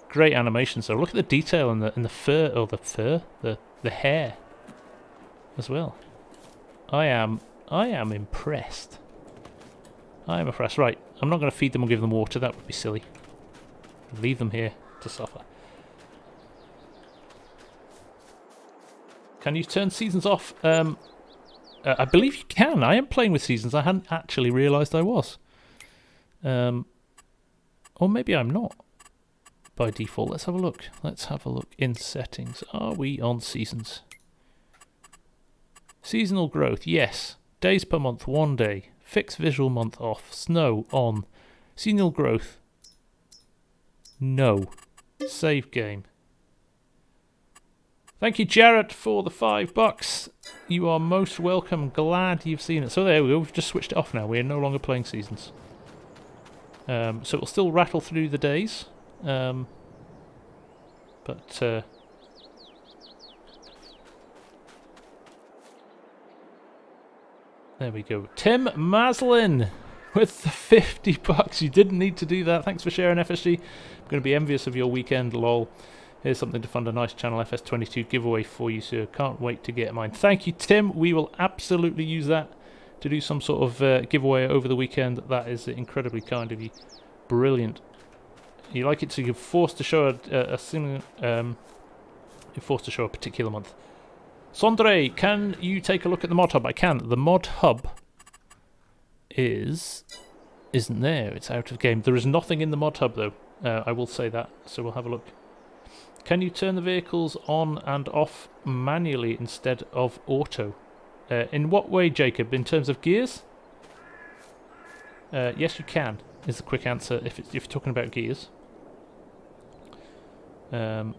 Great animation, so look at the detail in the fur, or the hair as well. I am impressed. I am impressed. Right, I'm not going to feed them or give them water, that would be silly. Leave them here to suffer. Can you turn seasons off? I believe you can. I am playing with seasons. I hadn't actually realised I was. Or maybe I'm not. By default. Let's have a look. Let's have a look in settings. Are we on seasons? Seasonal growth, yes. Days per month, 1 day. Fixed visual month off. Snow, on. Seasonal growth, no. Save game. Thank you, Jarrett, for the $5. You are most welcome. Glad you've seen it. So there we go. We've just switched it off now. We're no longer playing seasons. So it'll still rattle through the days. But there we go. Tim Maslin with the $50. You didn't need to do that. Thanks for sharing, FSG. I'm going to be envious of your weekend, lol. Here's something to fund a nice channel FS22 giveaway for you, sir. Can't wait to get mine. Thank you, Tim. We will absolutely use that to do some sort of giveaway over the weekend. That is incredibly kind of you. Brilliant. You like it, so you're forced to show you're forced to show a particular month. Sondre, can you take a look at the mod hub? I can. The mod hub isn't there. It's out of game. There is nothing in the mod hub though. I will say that. So we'll have a look. Can you turn the vehicles on and off manually instead of auto? In what way, Jacob? In terms of gears? Yes, you can, is the quick answer if you're talking about gears. Can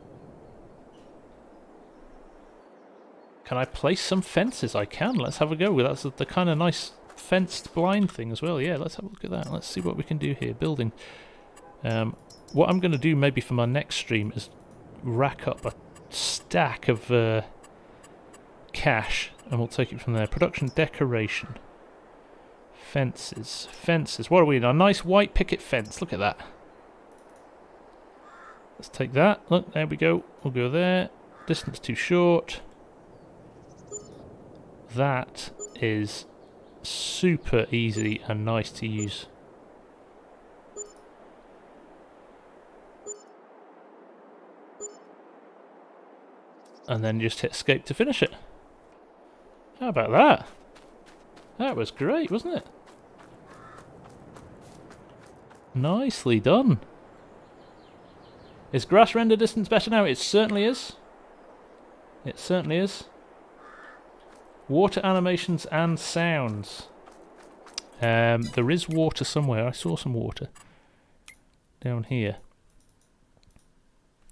I place some fences? I can. Let's have a go. That's the kind of nice fenced blind thing as well. Yeah, let's have a look at that. Let's see what we can do here. Building. What I'm going to do maybe for my next stream is rack up a stack of cash, and we'll take it from there. Production decoration. Fences. Fences. What are we in? A nice white picket fence. Look at that. Let's take that. Look, there we go. We'll go there. Distance too short. That is super easy and nice to use. And then just hit escape to finish it. How about that? That was great, wasn't it? Nicely done. Is grass render distance better now? It certainly is. It certainly is. Water animations and sounds. There is water somewhere. I saw some water down here.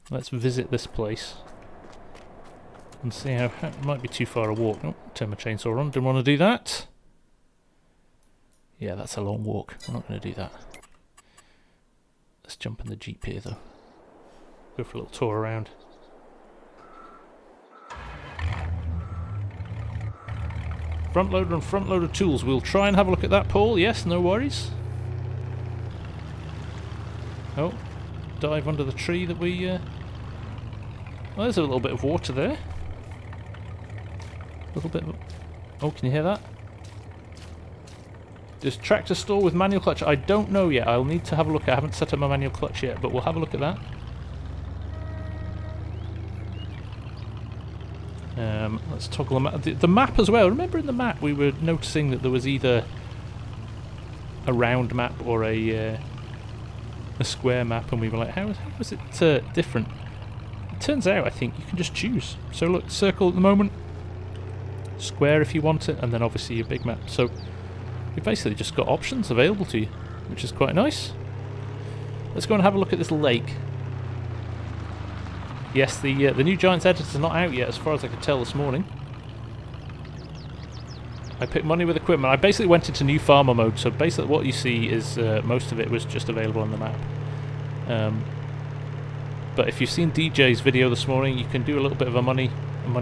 Let's visit this place and see how it might be too far a walk. Oh, turn my chainsaw on. Didn't want to do that. Yeah, that's a long walk. I'm not going to do that. Let's jump in the Jeep here, though. Go for a little tour around. Front loader and front loader tools. We'll try and have a look at that, Paul. Yes, no worries. Oh, dive under the tree that we... Well, there's a little bit of water there. A little bit of... Oh, can you hear that? Does tractor store with manual clutch? I don't know yet. I'll need to have a look. I haven't set up my manual clutch yet, but we'll have a look at that. Let's toggle the map. The map as well. Remember in the map we were noticing that there was either a round map or a square map, and we were like, how is it different? It turns out I think you can just choose. So look, circle at the moment, square if you want it, and then obviously your big map. So you've basically just got options available to you, which is quite nice. Let's go and have a look at this lake. Yes, the new Giants editor's not out yet, as far as I could tell this morning. I picked money with equipment. I basically went into new farmer mode, so basically what you see is most of it was just available on the map. But if you've seen DJ's video this morning, you can do a little bit of a money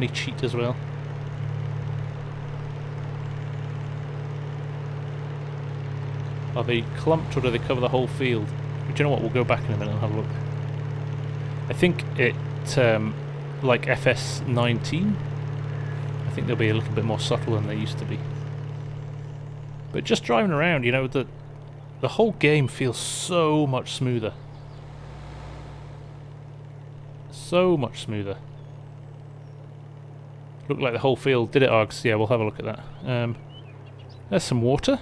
cheat as well. Are they clumped or do they cover the whole field? Do you know what? We'll go back in a minute and have a look. I think it, like FS19, I think they'll be a little bit more subtle than they used to be. But just driving around, you know, the whole game feels so much smoother. So much smoother. Looked like the whole field, did it, Args? Yeah, we'll have a look at that. There's some water.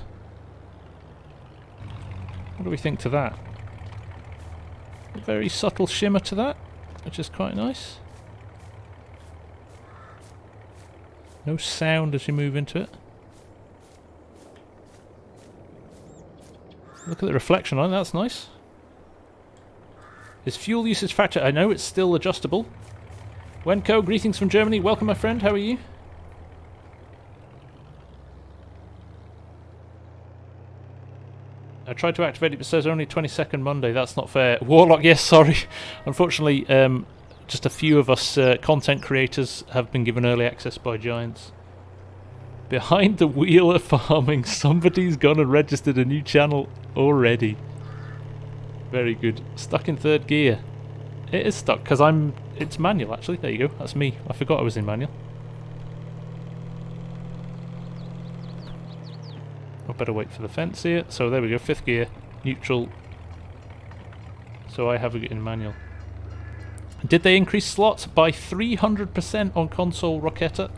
What do we think to that? A very subtle shimmer to that, which is quite nice. No sound as you move into it. Look at the reflection on it, that's nice. Is fuel usage factor? I know it's still adjustable. Wenko, greetings from Germany. Welcome, my friend. How are you? I tried to activate it, but it says only 22nd Monday. That's not fair. Warlock, yes, sorry. Unfortunately, just a few of us content creators have been given early access by Giants. Behind the wheel of farming, somebody's gone and registered a new channel already. Very good. Stuck in third gear. It is stuck, because it's manual, actually. There you go. That's me. I forgot I was in manual. I better wait for the fence here. So there we go, fifth gear, neutral. So I have it in manual. Did they increase slots by 300% on console Rocketta?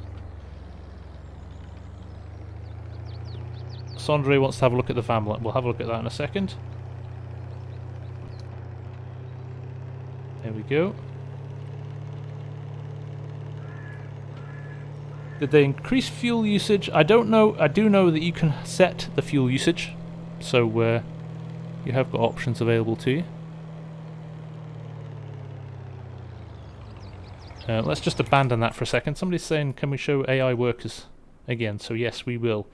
Sondre wants to have a look at the Vamlet. We'll have a look at that in a second. There we go. Did they increase fuel usage? I don't know. I do know that you can set the fuel usage, so you have got options available to you. Let's just abandon that for a second. Somebody's saying, can we show AI workers again? So yes, we will.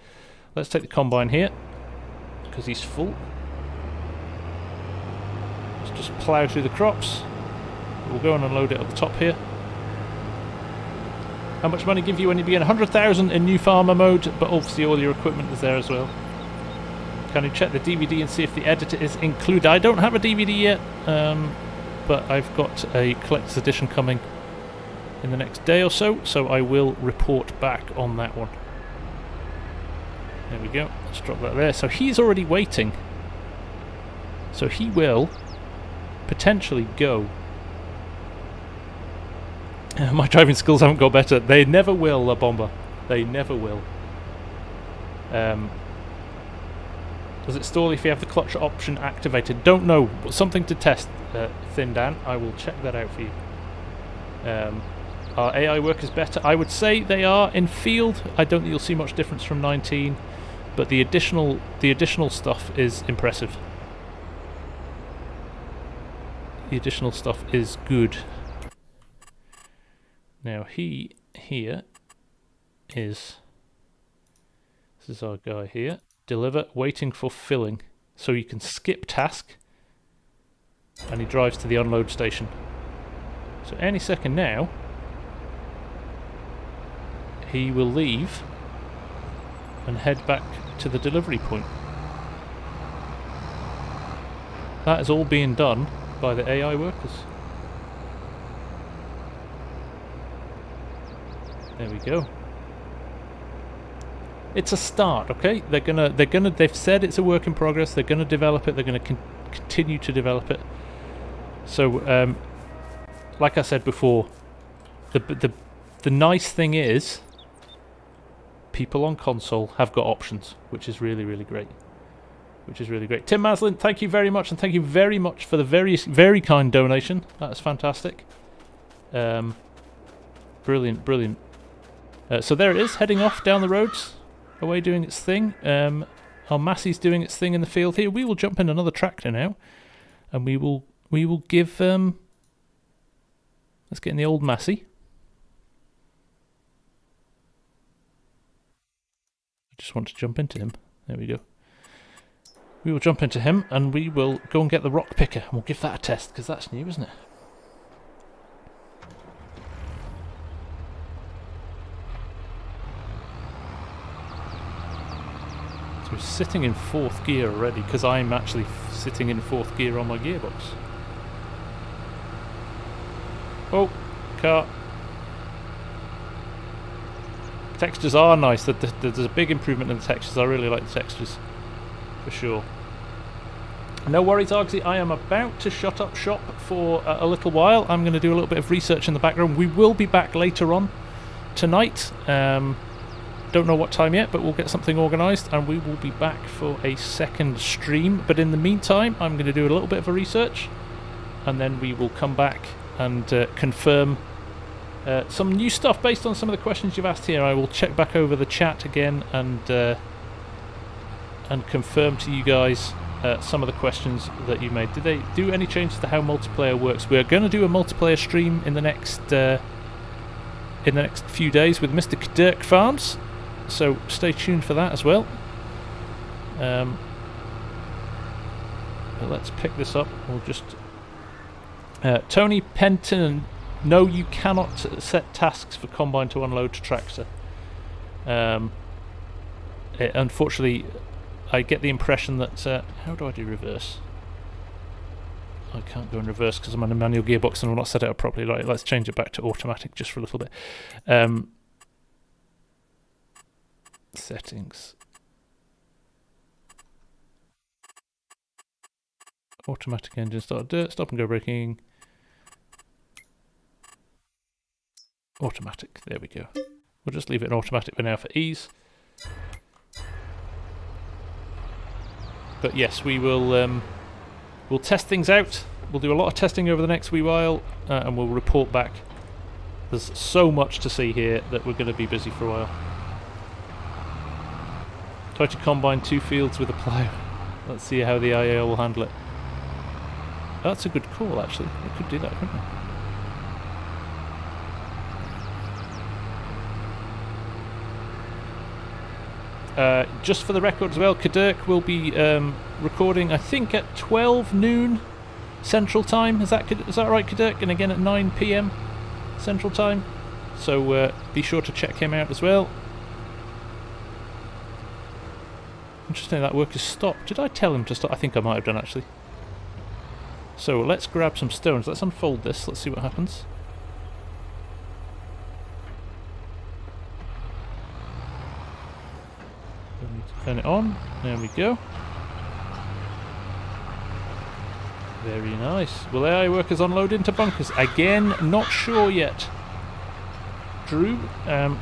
Let's take the combine here, because he's full. Let's just plough through the crops. We'll go and unload it at the top here. How much money give you when you begin? 100,000 in new farmer mode, but obviously all your equipment is there as well. Can you check the DVD and see if the editor is included? I don't have a DVD yet, but I've got a collector's edition coming in the next day or so, so I will report back on that one. There we go. Let's drop that there. So he's already waiting. So he will potentially go. My driving skills haven't got better. They never will, La Bomba. They never will. Does it stall if you have the clutch option activated? Don't know. Something to test, Thin Dan. I will check that out for you. Are AI workers better? I would say they are in field. I don't think you'll see much difference from 19, but the additional stuff is impressive. The additional stuff is good. Now he here is, this is our guy here, deliver, waiting for filling. So you can skip task and he drives to the unload station. So any second now he will leave and head back to the delivery point. That is all being done by the AI workers. There we go. It's a start, okay? They've said it's a work in progress. They're gonna develop it. They're gonna continue to develop it. So, like I said before, the nice thing is, people on console have got options, which is really, really great. Which is really great. Tim Maslin, thank you very much, and thank you very much for the very kind donation. That's fantastic. Brilliant, brilliant. So there it is, heading off down the roads, away doing its thing. Our Massey's doing its thing in the field here. We will jump in another tractor now, and we will give. Let's get in the old Massey. I just want to jump into him. There we go. We will jump into him, and we will go and get the rock picker, and we'll give that a test because that's new, isn't it? So we're sitting in 4th gear already because I'm actually sitting in 4th gear on my gearbox. Oh, car. Textures are nice. There's a big improvement in the textures. I really like the textures, for sure. No worries, Argsy. I am about to shut up shop for a little while. I'm going to do a little bit of research in the background. We will be back later on tonight. Don't know what time yet, but we'll get something organised and we will be back for a second stream. But in the meantime, I'm going to do a little bit of a research and then we will come back and confirm some new stuff based on some of the questions you've asked here. I will check back over the chat again and confirm to you guys some of the questions that you made. Did they do any changes to how multiplayer works? We're going to do a multiplayer stream in the next few days with Mr. Dirk Farms, so stay tuned for that as well. But let's pick this up. We'll just Tony Penton. No, you cannot set tasks for Combine to unload to Tractor. Unfortunately, I get the impression that... how do I do reverse? I can't go in reverse because I'm on a manual gearbox and I've not set it up properly. Right, let's change it back to automatic just for a little bit. Settings. Automatic engine start dirt, stop and go braking. Automatic, there we go. We'll just leave it in automatic for now for ease. But yes, we will we'll test things out. We'll do a lot of testing over the next wee while and we'll report back There's so much to see here that we're going to be busy for a while. Try to combine 2 fields with a plough. Let's see how the IA will handle it. That's a good call, actually. We could do that, couldn't we? Just for the record as well, Kadirk will be recording, I think, at 12 noon Central Time. Is that right, Kadirk? And again at 9 PM Central Time. So be sure to check him out as well. Interesting, that work has stopped. Did I tell him to stop? I think I might have done, actually. So let's grab some stones. Let's unfold this. Let's see what happens. We need to turn it on. There we go. Very nice. Will AI workers unload into bunkers? Again, not sure yet. Drew,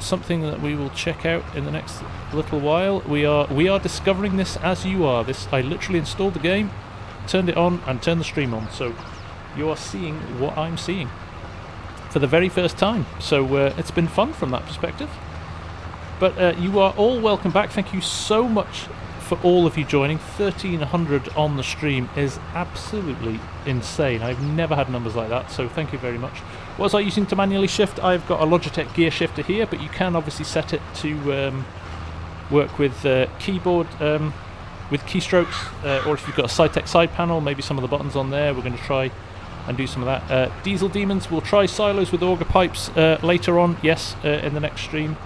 something that we will check out in the next little while. We are discovering this as you are. I literally installed the game, turned it on, and turned the stream on. So you are seeing what I'm seeing for the very first time. So it's been fun from that perspective. But you are all welcome back. Thank you so much for all of you joining. 1,300 on the stream is absolutely insane. I've never had numbers like that, so thank you very much. What was I using to manually shift? I've got a Logitech gear shifter here, but you can obviously set it to work with keyboard, with keystrokes, or if you've got a Cytec side panel, maybe some of the buttons on there. We're going to try and do some of that. Diesel Demons, we'll try silos with auger pipes later on, yes, in the next stream.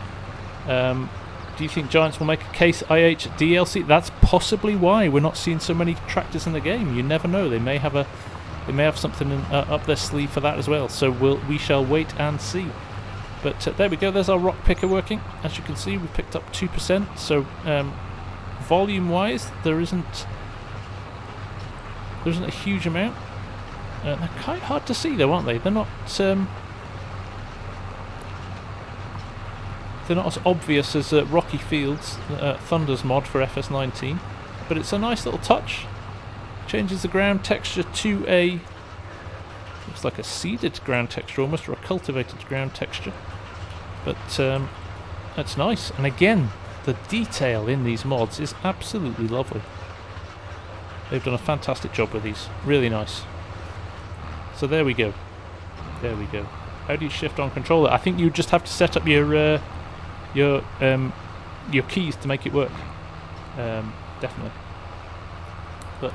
Do you think Giants will make a Case IH DLC? That's possibly why we're not seeing so many tractors in the game. You never know. They may have something up their sleeve for that as well. So we shall wait and see. But there we go. There's our rock picker working. As you can see, we've picked up 2%. So volume-wise, there isn't a huge amount. They're quite hard to see, though, aren't they? They're not. They're not as obvious as Rocky Field's Thunder's mod for FS19, but it's a nice little touch. Changes the ground texture to a, looks like a seeded ground texture almost, or a cultivated ground texture. But that's nice. And again, the detail in these mods is absolutely lovely. They've done a fantastic job with these. Really nice. So there we go. There we go. How do you shift on controller? I think you just have to set up your keys to make it work. Definitely. But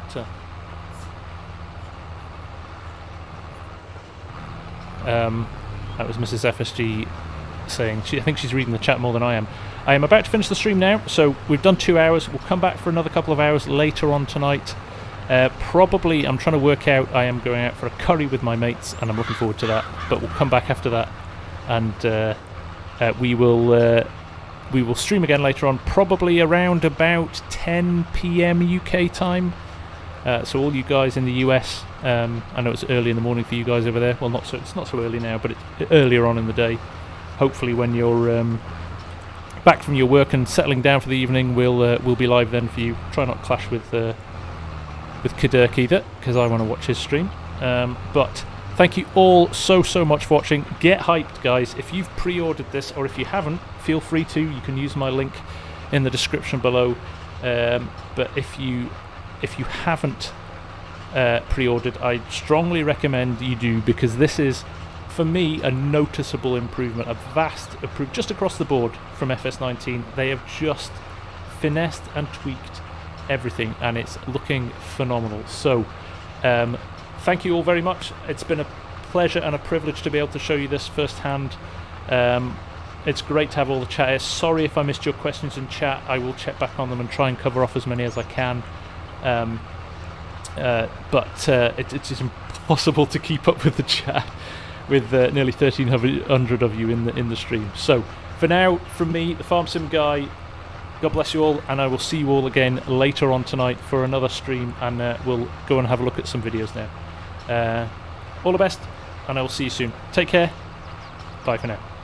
that was Mrs. FSG saying, I think she's reading the chat more than I am. I am about to finish the stream now, so we've done 2 hours. We'll come back for another couple of hours later on tonight. Probably, I'm trying to work out, I am going out for a curry with my mates, and I'm looking forward to that. But we'll come back after that, and we will stream again later on, probably around about 10 PM UK time. So all you guys in the US, I know it's early in the morning for you guys over there. Well, it's not so early now, but it's earlier on in the day. Hopefully, when you're back from your work and settling down for the evening, we'll be live then for you. Try not to clash with Kadirk either, because I want to watch his stream. But thank you all so much for watching. Get hyped, guys. If you've pre-ordered this, or if you haven't, feel free to. You can use my link in the description below. But if you haven't pre-ordered, I strongly recommend you do, because this is, for me, a noticeable improvement, a vast improvement, just across the board from FS19. They have just finessed and tweaked everything, and it's looking phenomenal. So thank you all very much. It's been a pleasure and a privilege to be able to show you this firsthand. It's great to have all the chat here. Sorry if I missed your questions in chat. I will check back on them and try and cover off as many as I can. But it's impossible to keep up with the chat with nearly 1,300 of you in the stream. So for now, from me, the FarmSim guy, God bless you all, and I will see you all again later on tonight for another stream, and we'll go and have a look at some videos now. All the best, and I will see you soon. Take care. Bye for now.